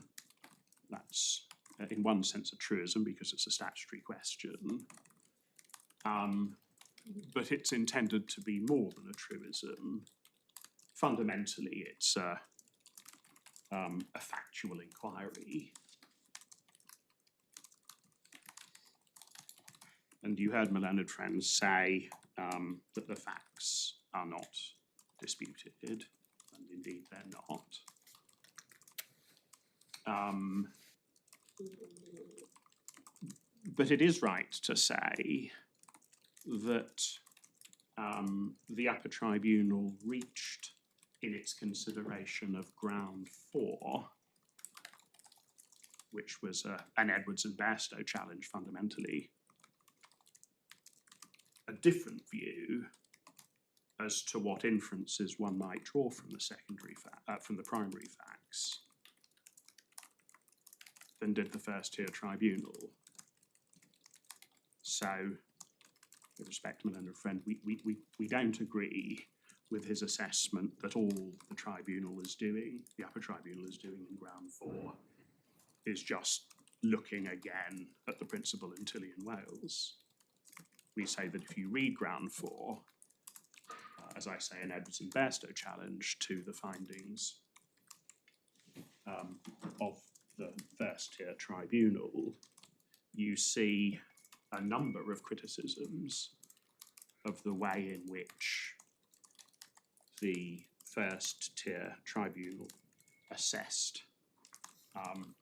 That's in one sense a truism because it's a statutory question, but it's intended to be more than a truism. Fundamentally, it's a factual inquiry. And you heard my learned friend say that the facts are not disputed, and indeed they're not. But it is right to say that the Upper Tribunal reached in its consideration of ground 4, which was an Edwards and Bairstow challenge fundamentally, a different view as to what inferences one might draw from the from the primary facts than did the First-Tier Tribunal. So, with respect to my learned friend, we don't agree with his assessment that all the tribunal is doing, the Upper Tribunal is doing in ground 4, is just looking again at the principle in Tilly and Wales. We say that if you read ground 4, as I say, an Edwards and Bairstow challenge to the findings of the First-Tier Tribunal, you see a number of criticisms of the way in which the First-Tier Tribunal assessed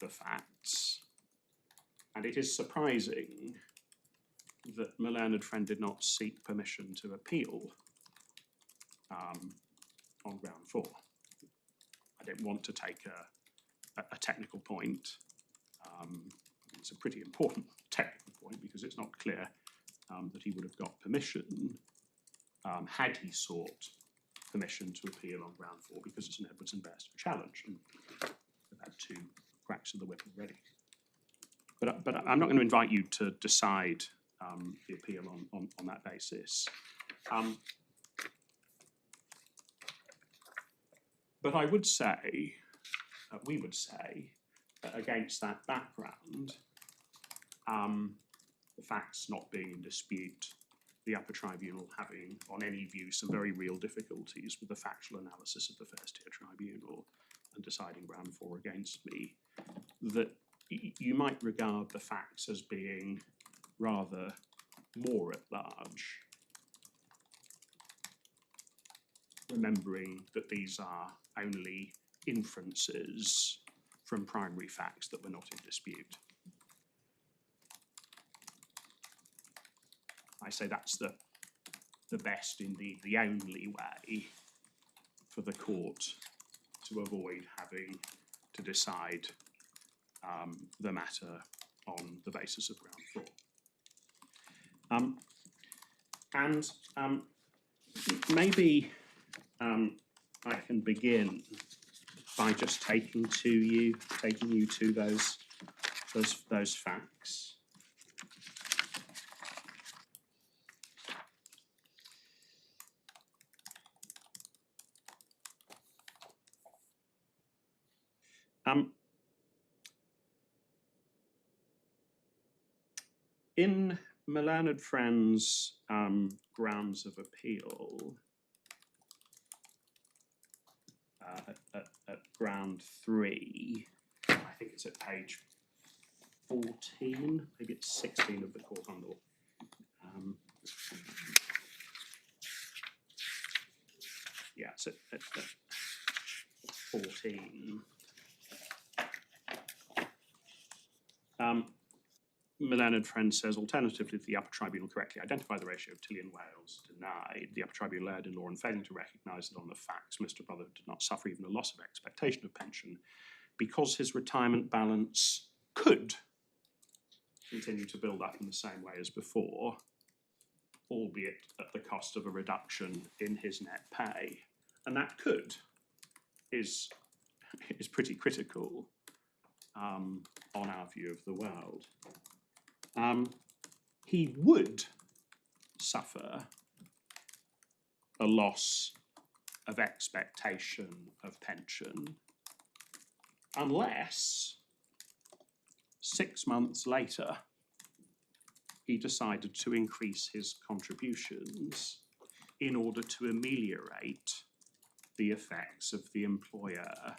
the facts. And it is surprising that my learned friend did not seek permission to appeal on ground 4. I don't want to take a technical point. It's a pretty important technical point because it's not clear that he would have got permission had he sought permission to appeal on ground 4 because it's an Edwards and Bairstow challenge. And we've had 2 cracks of the whip already. But I'm not going to invite you to decide the appeal on that basis. But I would say, we would say, that against that background, the facts not being in dispute, the Upper Tribunal having, on any view, some very real difficulties with the factual analysis of the First-Tier Tribunal and deciding ground 4 against me, that you might regard the facts as being rather more at large, remembering that these are only inferences from primary facts that were not in dispute. I say that's the best, indeed the only way for the court to avoid having to decide the matter on the basis of ground 4. Maybe I can begin by just taking you to those facts. In my learned friend's grounds of appeal, at ground 3, I think it's at page 14, maybe it's 16 of the court bundle. Yeah, it's at 14. My learned friend says, alternatively, if the Upper Tribunal correctly identified the ratio of Tilly and Wales denied, the Upper Tribunal erred in law in failing to recognise that on the facts, Mr. Brotherhood did not suffer even a loss of expectation of pension because his retirement balance could continue to build up in the same way as before, albeit at the cost of a reduction in his net pay. And that could is pretty critical on our view of the world. He would suffer a loss of expectation of pension unless 6 months later he decided to increase his contributions in order to ameliorate the effects of the employer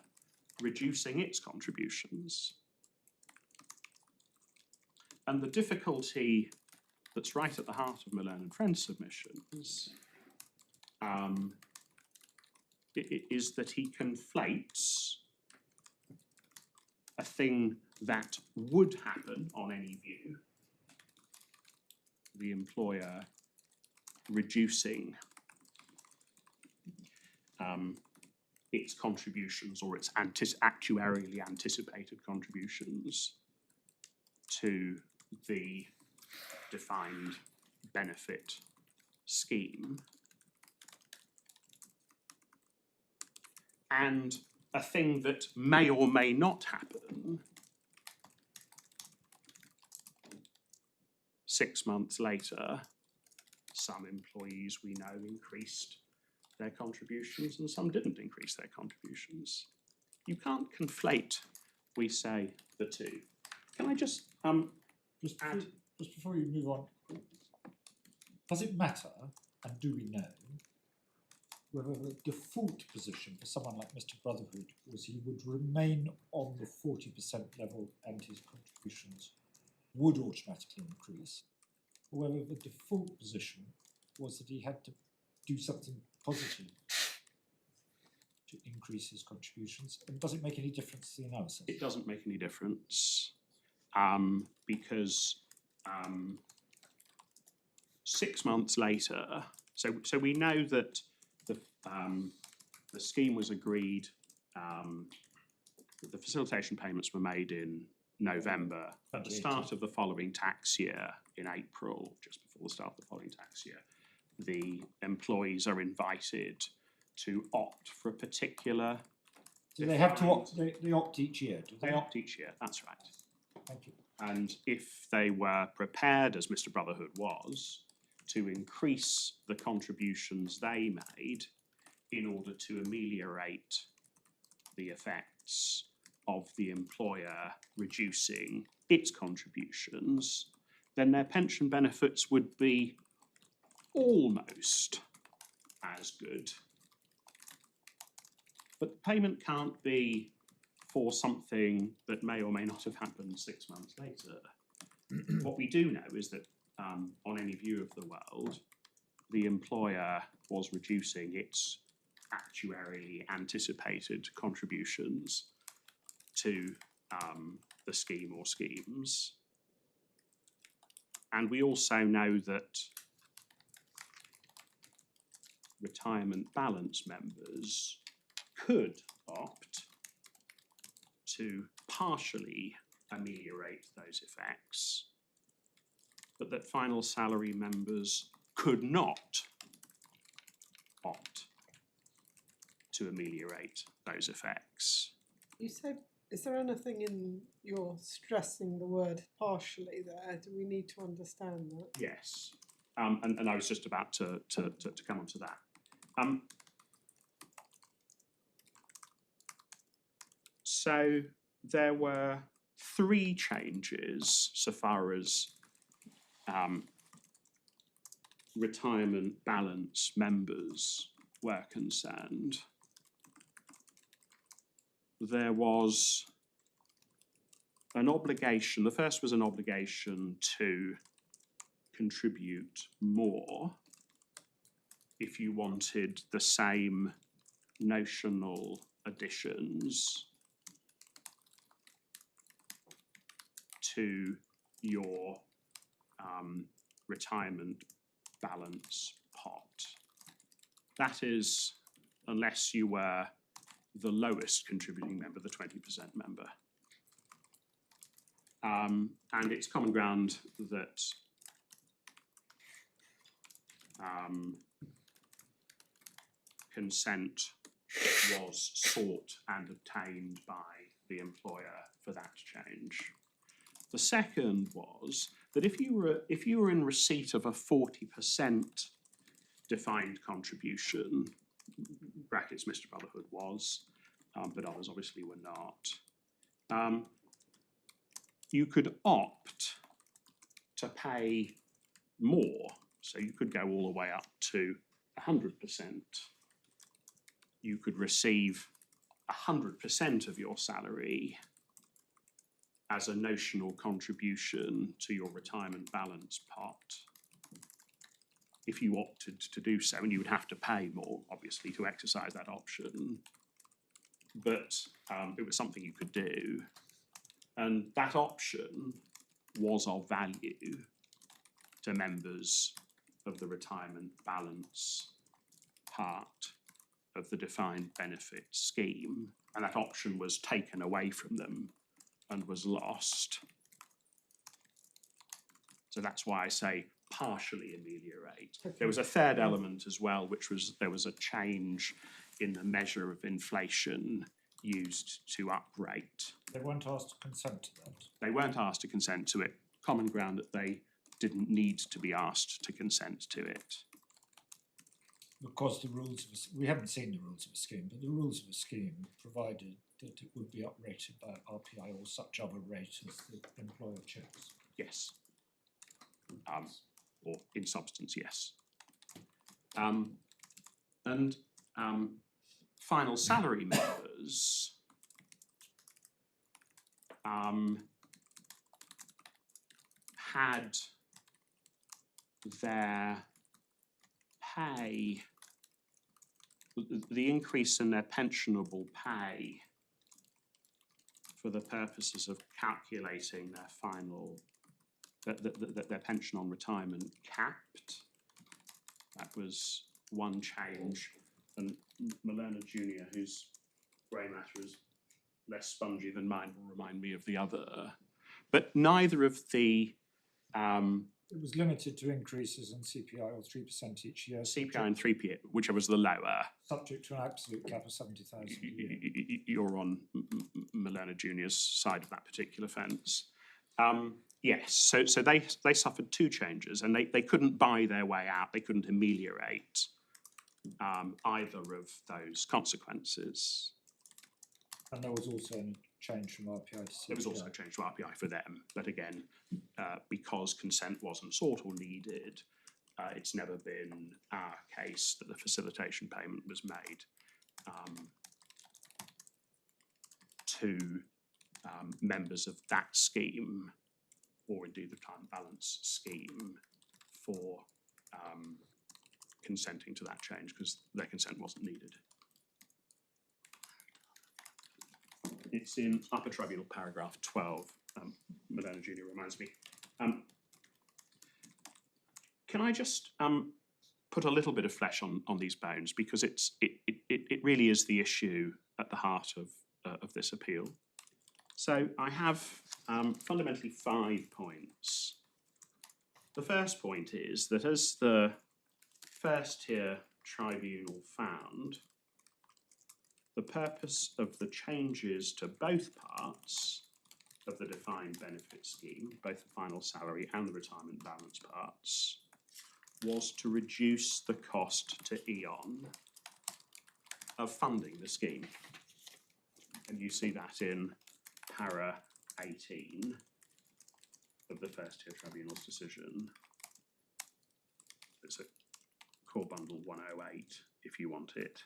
reducing its contributions. And the difficulty that's right at the heart of my learned friend's submissions is that he conflates a thing that would happen on any view, the employer reducing its contributions or its actuarially anticipated contributions to the defined benefit scheme, and a thing that may or may not happen 6 months later. Some employees we know increased their contributions and some didn't increase their contributions. You can't conflate, we say, the two. Can I just add? Just before you move on, does it matter, and do we know, whether the default position for someone like Mr. Brotherhood was he would remain on the 40% level and his contributions would automatically increase, or whether the default position was that he had to do something positive to increase his contributions? And does it make any difference to the analysis? It doesn't make any difference because 6 months later, so we know that the scheme was agreed, the facilitation payments were made in November. At the start of the following tax year, in April, just before the start of the following tax year, the employees are invited to opt for a particular. Do they have to defined- opt? They opt each year, do they? They opt each year, that's right. Thank you. And if they were prepared, as Mr. Brotherhood was, to increase the contributions they made in order to ameliorate the effects of the employer reducing its contributions, then their pension benefits would be almost as good. But the payment can't be for something that may or may not have happened 6 months later. What we do know is that on any view of the world, the employer was reducing its actuarially anticipated contributions to the scheme or schemes. And we also know that retirement balance members could opt to partially ameliorate those effects, but that final salary members could not opt to ameliorate those effects. You said, is there anything in your stressing the word partially there? Do we need to understand that? Yes, and I was just about to come on to that. So there were 3 changes so far as retirement balance members were concerned. There was an obligation, the first was an obligation to contribute more if you wanted the same notional additions to your retirement balance pot. That is, unless you were the lowest contributing member, the 20% member. And it's common ground that consent was sought and obtained by the employer for that change. The second was that if you were in receipt of a 40% defined contribution, brackets Mr. Brotherhood was, but others obviously were not, you could opt to pay more. So you could go all the way up to 100%. You could receive 100% of your salary as a notional contribution to your retirement balance pot. If you opted to do so, and you would have to pay more, obviously, to exercise that option, but it was something you could do. And that option was of value to members of the retirement balance part of the defined benefit scheme, and that option was taken away from them and was lost. So that's why I say partially ameliorate. Okay. There was a third element as well, which was there was a change in the measure of inflation used to uprate. They weren't asked to consent to that. They weren't asked to consent to it. Common ground that they didn't need to be asked to consent to it. Because the rules of we haven't seen the rules of a scheme, but the rules of a scheme provided that it would be uprated by RPI or such other rate as the employer chose. Yes. Or in substance, yes. Final salary members had their pay, the increase in their pensionable pay for the purposes of calculating their final, their pension on retirement capped. That was one change. And Malena Jr., whose grey matter is less spongy than mine, will remind me of the other. But neither of the It was limited to increases in CPI or 3% each year. CPI and 3P, whichever was the lower. Subject to an absolute cap of 70,000 a year. You're on Milena Junior's side of that particular fence. Yes, so they suffered two changes, and they couldn't buy their way out. They couldn't ameliorate either of those consequences. And there was also a change from RPI to CPI. There was also a change to RPI for them, but again, because consent wasn't sought or needed, it's never been our case that the facilitation payment was made to members of that scheme, or indeed the client balance scheme, for consenting to that change, because their consent wasn't needed. It's in Upper Tribunal paragraph 12. Milena Junior reminds me. Can I just put a little bit of flesh on these bones, because it really is the issue at the heart of this appeal. So I have fundamentally 5 points. The first point is that as the First-Tier Tribunal found, the purpose of the changes to both parts of the defined benefit scheme, both the final salary and the retirement balance parts, was to reduce the cost to E.ON of funding the scheme. And you see that in para 18 of the First-Tier Tribunal's decision. It's a core bundle 108 if you want it.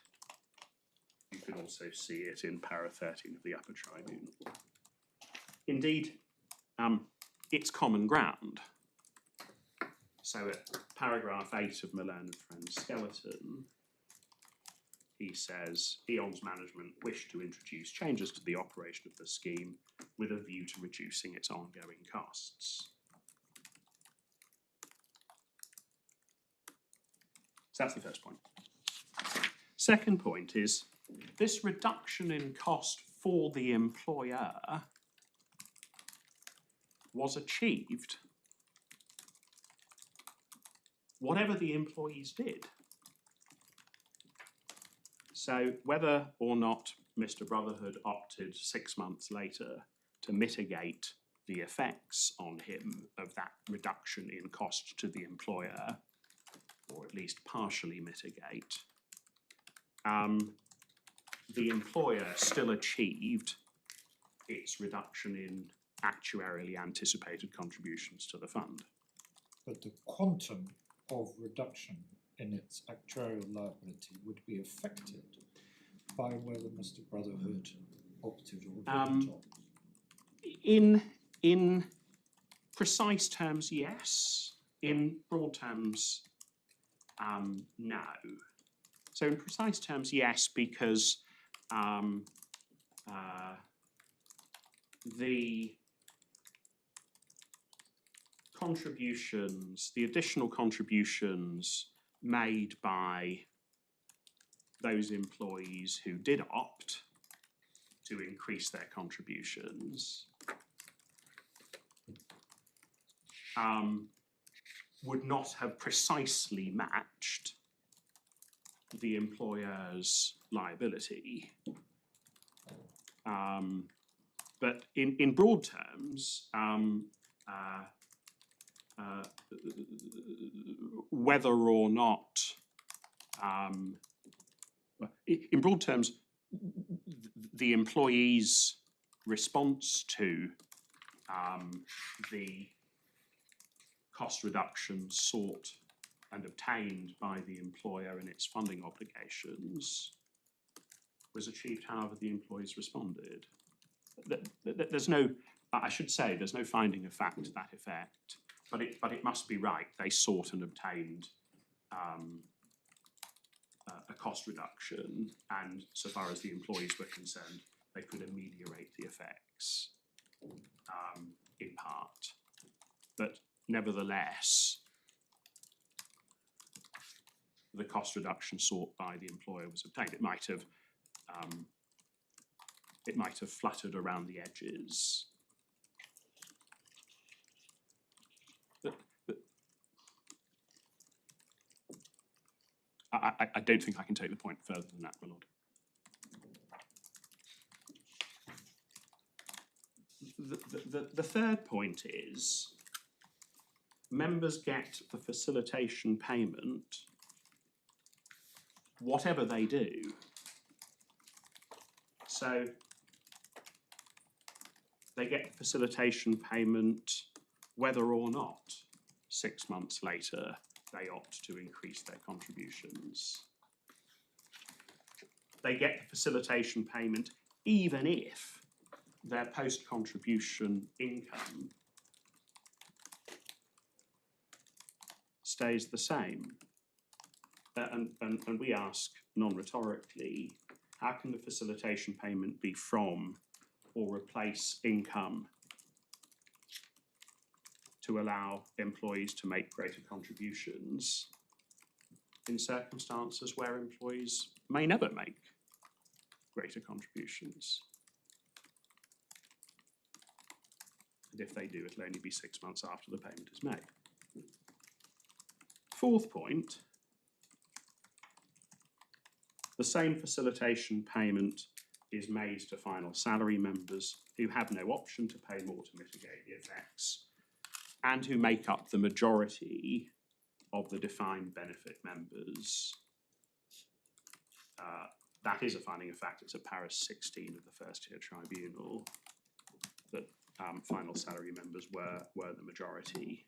You can also see it in para 13 of the Upper Tribunal. Indeed, it's common ground. So at paragraph 8 of Milena's friend's skeleton, he says, E.ON's management wished to introduce changes to the operation of the scheme with a view to reducing its ongoing costs. So that's the first point. Second point is, this reduction in cost for the employer was achieved whatever the employees did. So whether or not Mr. Brotherhood opted 6 months later to mitigate the effects on him of that reduction in cost to the employer, or at least partially mitigate, the employer still achieved its reduction in actuarially anticipated contributions to the fund. But the quantum of reduction in its actuarial liability would be affected by whether Mr. Brotherhood opted or didn't opt. In precise terms, yes. In broad terms, no. So in precise terms, yes, because the contributions, the additional contributions made by those employees who did opt to increase their contributions would not have precisely matched the employer's liability. But in broad terms, whether or not, in broad terms, the employee's response to the cost reduction sought and obtained by the employer in its funding obligations was achieved however the employees responded. There's no, I should say, there's no finding of fact to that effect, but it must be right. They sought and obtained a cost reduction, and so far as the employees were concerned, they could ameliorate the effects in part. But nevertheless, the cost reduction sought by the employer was obtained. It might have fluttered around the edges. I don't think I can take the point further than that, my lord. The third point is members get the facilitation payment whatever they do. So they get the facilitation payment whether or not 6 months later they opt to increase their contributions. They get the facilitation payment even if their post-contribution income stays the same. And we ask non-rhetorically, how can the facilitation payment be from or replace income to allow employees to make greater contributions in circumstances where employees may never make greater contributions? And if they do, it'll only be 6 months after the payment is made. Fourth point, the same facilitation payment is made to final salary members who have no option to pay more to mitigate the effects and who make up the majority of the defined benefit members. That is a finding of fact. It's at Paris 16 of the First-Tier Tribunal that final salary members were the majority.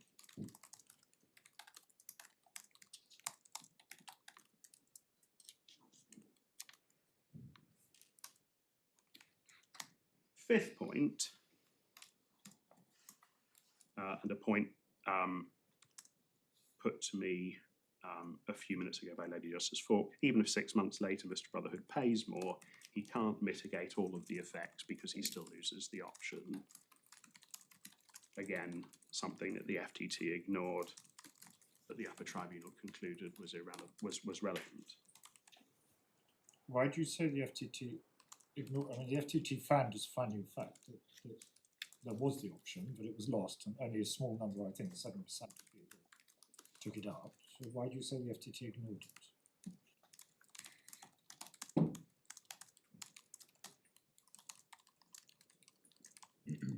Fifth point, and a point put to me a few minutes ago by Lady Justice Falk, even if 6 months later Mr. Brotherhood pays more, he can't mitigate all of the effects because he still loses the option. Again, something that the FTT ignored, that the Upper Tribunal concluded was relevant. Why do you say the FTT ignored? I mean, the FTT found as finding of fact that there was the option, but it was lost, and only a small number, I think 7% of people took it up. So why do you say the FTT ignored it?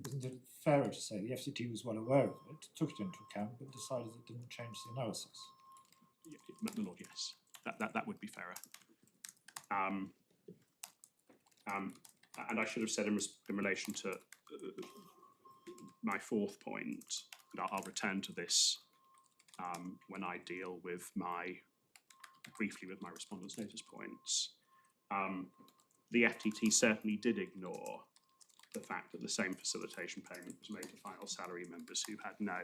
Isn't it fairer to say the FTT was well aware of it, took it into account, but decided it didn't change the analysis? My lord, yes, that would be fairer. And I should have said in relation to my fourth point, and I'll return to this when I deal with briefly with my respondent's notice points. The FTT certainly did ignore the fact that the same facilitation payment was made to final salary members who had no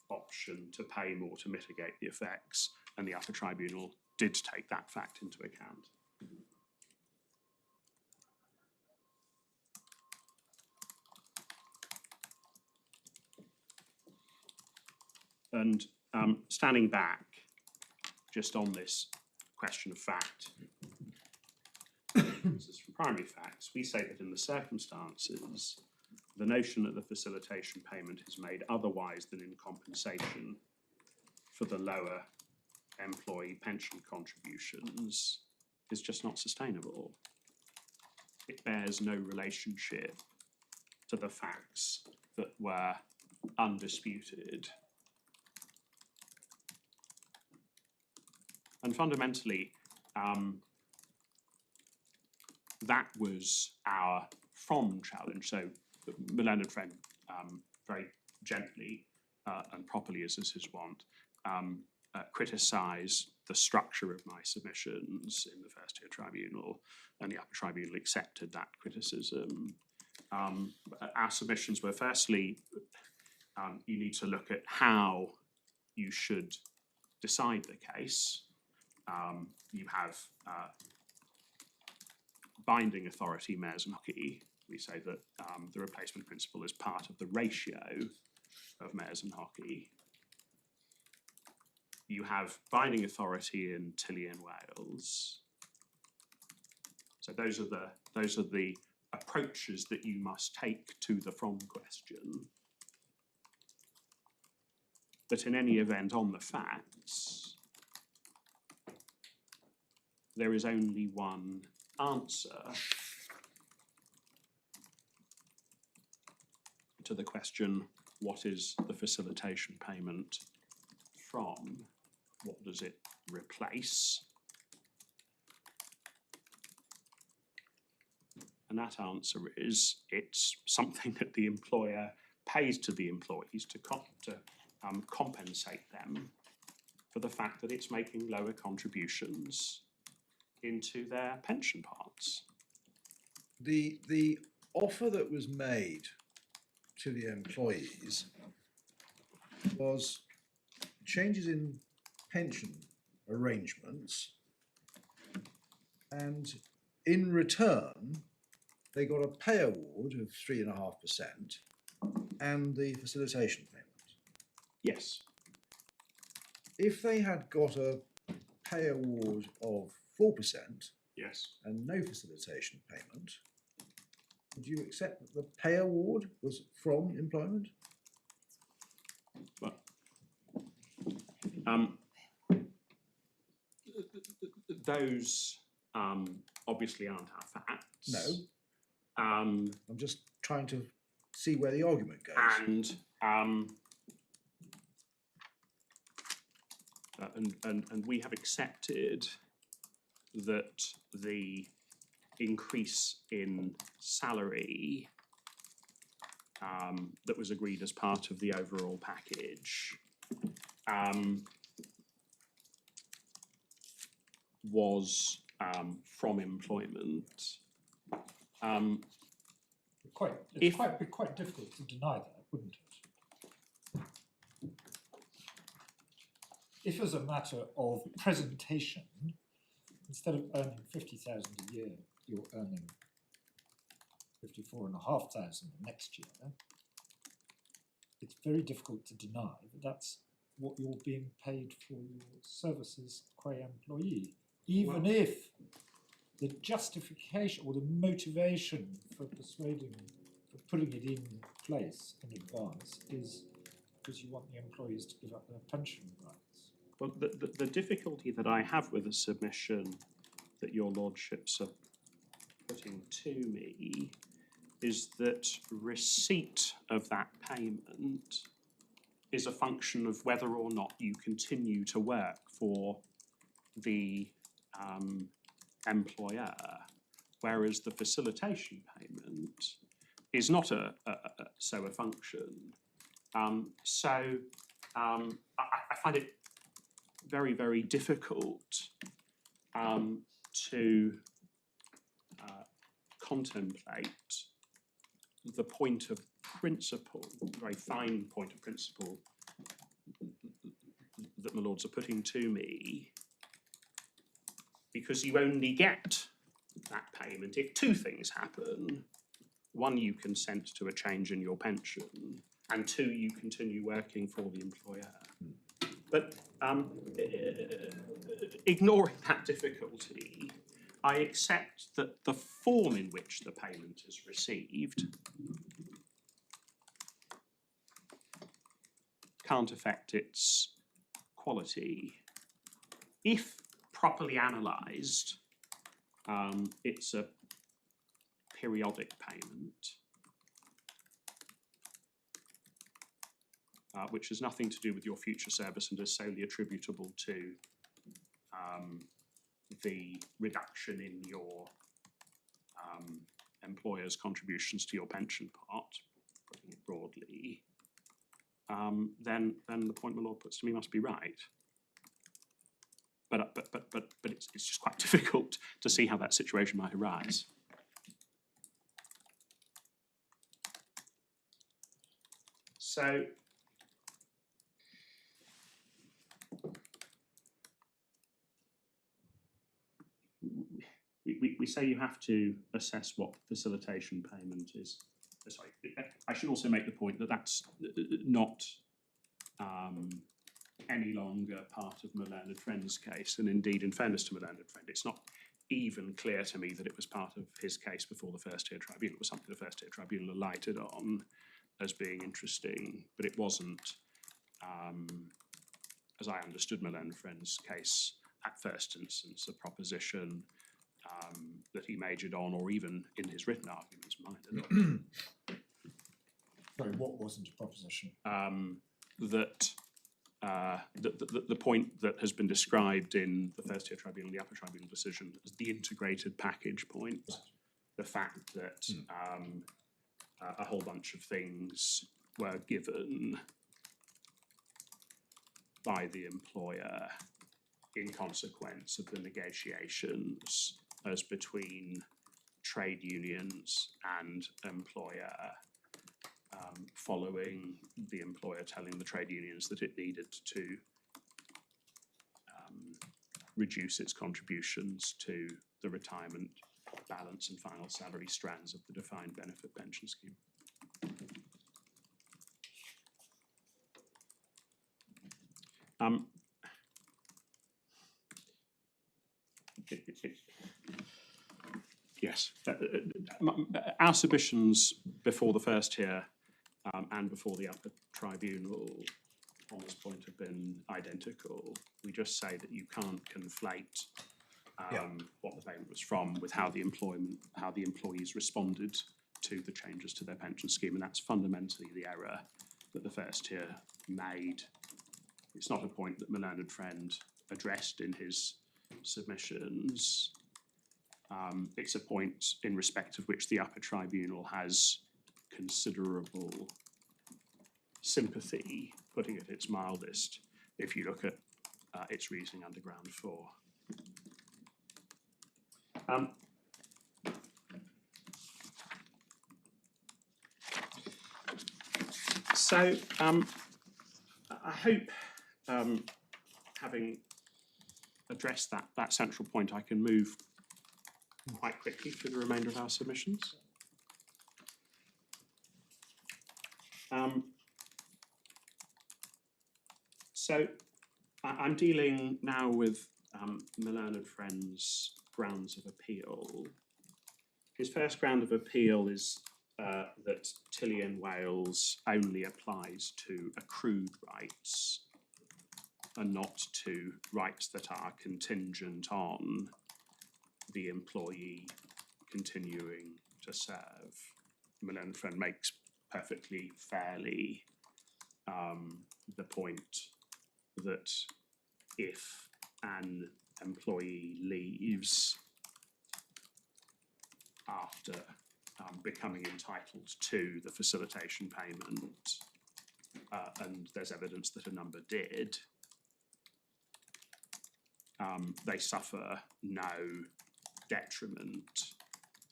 option to pay more to mitigate the effects, and the Upper Tribunal did take that fact into account. And standing back just on this question of fact, this is from primary facts, we say that in the circumstances, the notion that the facilitation payment is made otherwise than in compensation for the lower employee pension contributions is just not sustainable. It bears no relationship to the facts that were undisputed. And fundamentally, that was our from challenge. So the learned friend very gently and properly, as is his wont, criticised the structure of my submissions in the First-Tier Tribunal, and the Upper Tribunal accepted that criticism. Our submissions were, firstly, you need to look at how you should decide the case. You have binding authority, Mayors and Hockey. We say that the replacement principle is part of the ratio of Mayors and Hockey. You have binding authority in Tilly and Wales. So those are the approaches that you must take to the from question. But in any event, on the facts, there is only one answer to the question, what is the facilitation payment from? What does it replace? And that answer is, it's something that the employer pays to the employees to compensate them for the fact that it's making lower contributions into their pension pots. The offer that was made to the employees was changes in pension arrangements, and in return they got a pay award of 3.5% and the facilitation payment. Yes. If they had got a pay award of 4% Yes. and no facilitation payment, would you accept that the pay award was from employment? Well, those obviously aren't our facts. No. Um, I'm just trying to see where the argument goes. And we have accepted that the increase in salary that was agreed as part of the overall package was from employment. It'd be quite difficult to deny that, wouldn't it? If as a matter of presentation, instead of earning 50,000 a year, you're earning 54,500 the next year, it's very difficult to deny that that's what you're being paid for your services qua employee, even if the justification or the motivation for putting it in place in advance is because you want the employees to give up their pension rights. Well, the difficulty that I have with the submission that your lordships are putting to me is that receipt of that payment is a function of whether or not you continue to work for the employer, whereas the facilitation payment is not a function. I find it very, very difficult to contemplate the point of principle, very fine point of principle that my lords are putting to me, because you only get that payment if two things happen. One, you consent to a change in your pension, and two, you continue working for the employer. But ignoring that difficulty, I accept that the form in which the payment is received can't affect its quality. If properly analysed, it's a periodic payment, which has nothing to do with your future service and is solely attributable to the reduction in your employer's contributions to your pension pot, putting it broadly, then the point my lord puts to me must be right. But it's just quite difficult to see how that situation might arise. So we say you have to assess what facilitation payment is. Sorry, I should also make the point that that's not any longer part of my learned friend's case, and indeed, in fairness to my learned friend, it's not even clear to me that it was part of his case before the First-Tier Tribunal. It was something the First-Tier Tribunal alighted on as being interesting, but it wasn't, as I understood my learned friend's case, at first instance, a proposition that he majored on, or even in his written arguments, Sorry, what wasn't a proposition? that the point that has been described in the First-Tier Tribunal, the Upper Tribunal decision, as the integrated package point, the fact that a whole bunch of things were given by the employer in consequence of the negotiations as between trade unions and employer, following the employer telling the trade unions that it needed to reduce its contributions to the retirement balance and final salary strands of the defined benefit pension scheme. Yes, our submissions before the First-Tier and before the Upper Tribunal on this point have been identical. We just say that you can't conflate what the payment was from with how the employees responded to the changes to their pension scheme, and that's fundamentally the error that the First-Tier made. It's not a point that my learned friend addressed in his submissions. It's a point in respect of which the Upper Tribunal has considerable sympathy, putting it its mildest, if you look at its reasoning under ground 4. So I hope, having addressed that central point, I can move quite quickly through the remainder of our submissions. So I'm dealing now with my learned friend's grounds of appeal. His first ground of appeal is that Tilly and Wales only applies to accrued rights and not to rights that are contingent on the employee continuing to serve. My learned friend makes perfectly fairly the point that if an employee leaves after becoming entitled to the facilitation payment, and there's evidence that a number did, they suffer no detriment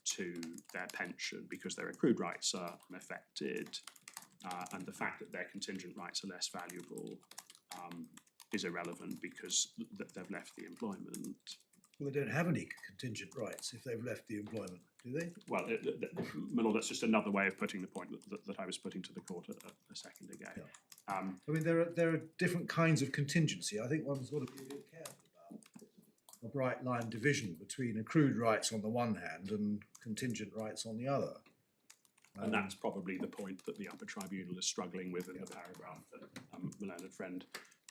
to their pension because their accrued rights are unaffected, and the fact that their contingent rights are less valuable is irrelevant because they've left the employment. Well, they don't have any contingent rights if they've left the employment, do they? Well, my lord, that's just another way of putting the point that I was putting to the court a second ago. Yeah. Yeah. I mean, there are different kinds of contingency. I think one's got to be a bit careful about a bright line division between accrued rights on the one hand and contingent rights on the other. And that's probably the point that the Upper Tribunal is struggling with in the paragraph that my learned friend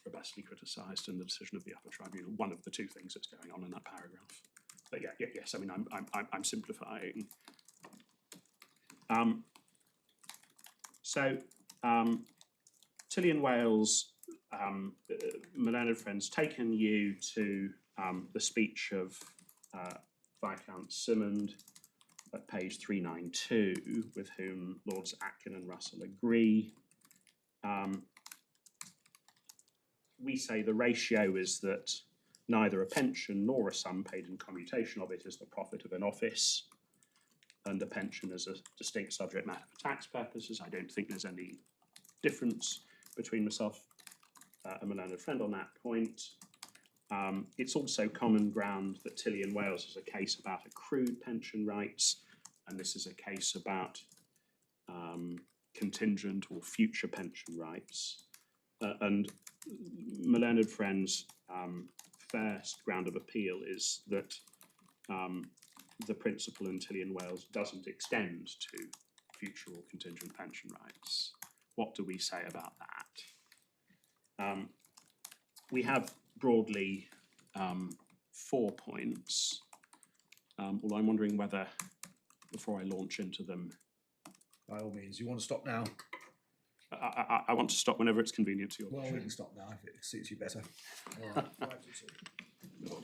robustly criticised in the decision of the Upper Tribunal. One of the two things that's going on in that paragraph. But yes. I mean, I'm simplifying. Tilly and Wales, my learned friend's taken you to the speech of Viscount Simmond at page 392, with whom Lords Atkin and Russell agree. We say the ratio is that neither a pension nor a sum paid in commutation of it is the profit of an office, and a pension is a distinct subject matter for tax purposes. I don't think there's any difference between myself and my learned friend on that point. It's also common ground that Tilly and Wales is a case about accrued pension rights, and this is a case about contingent or future pension rights. And my learned friend's first ground of appeal is that the principle in Tilly and Wales doesn't extend to future or contingent pension rights. What do we say about that? We have broadly 4 points. Although I'm wondering whether, before I launch into them, By all means, you want to stop now? I want to stop whenever it's convenient to you. Well, we can stop now if it suits you better. All right, 5 to 2.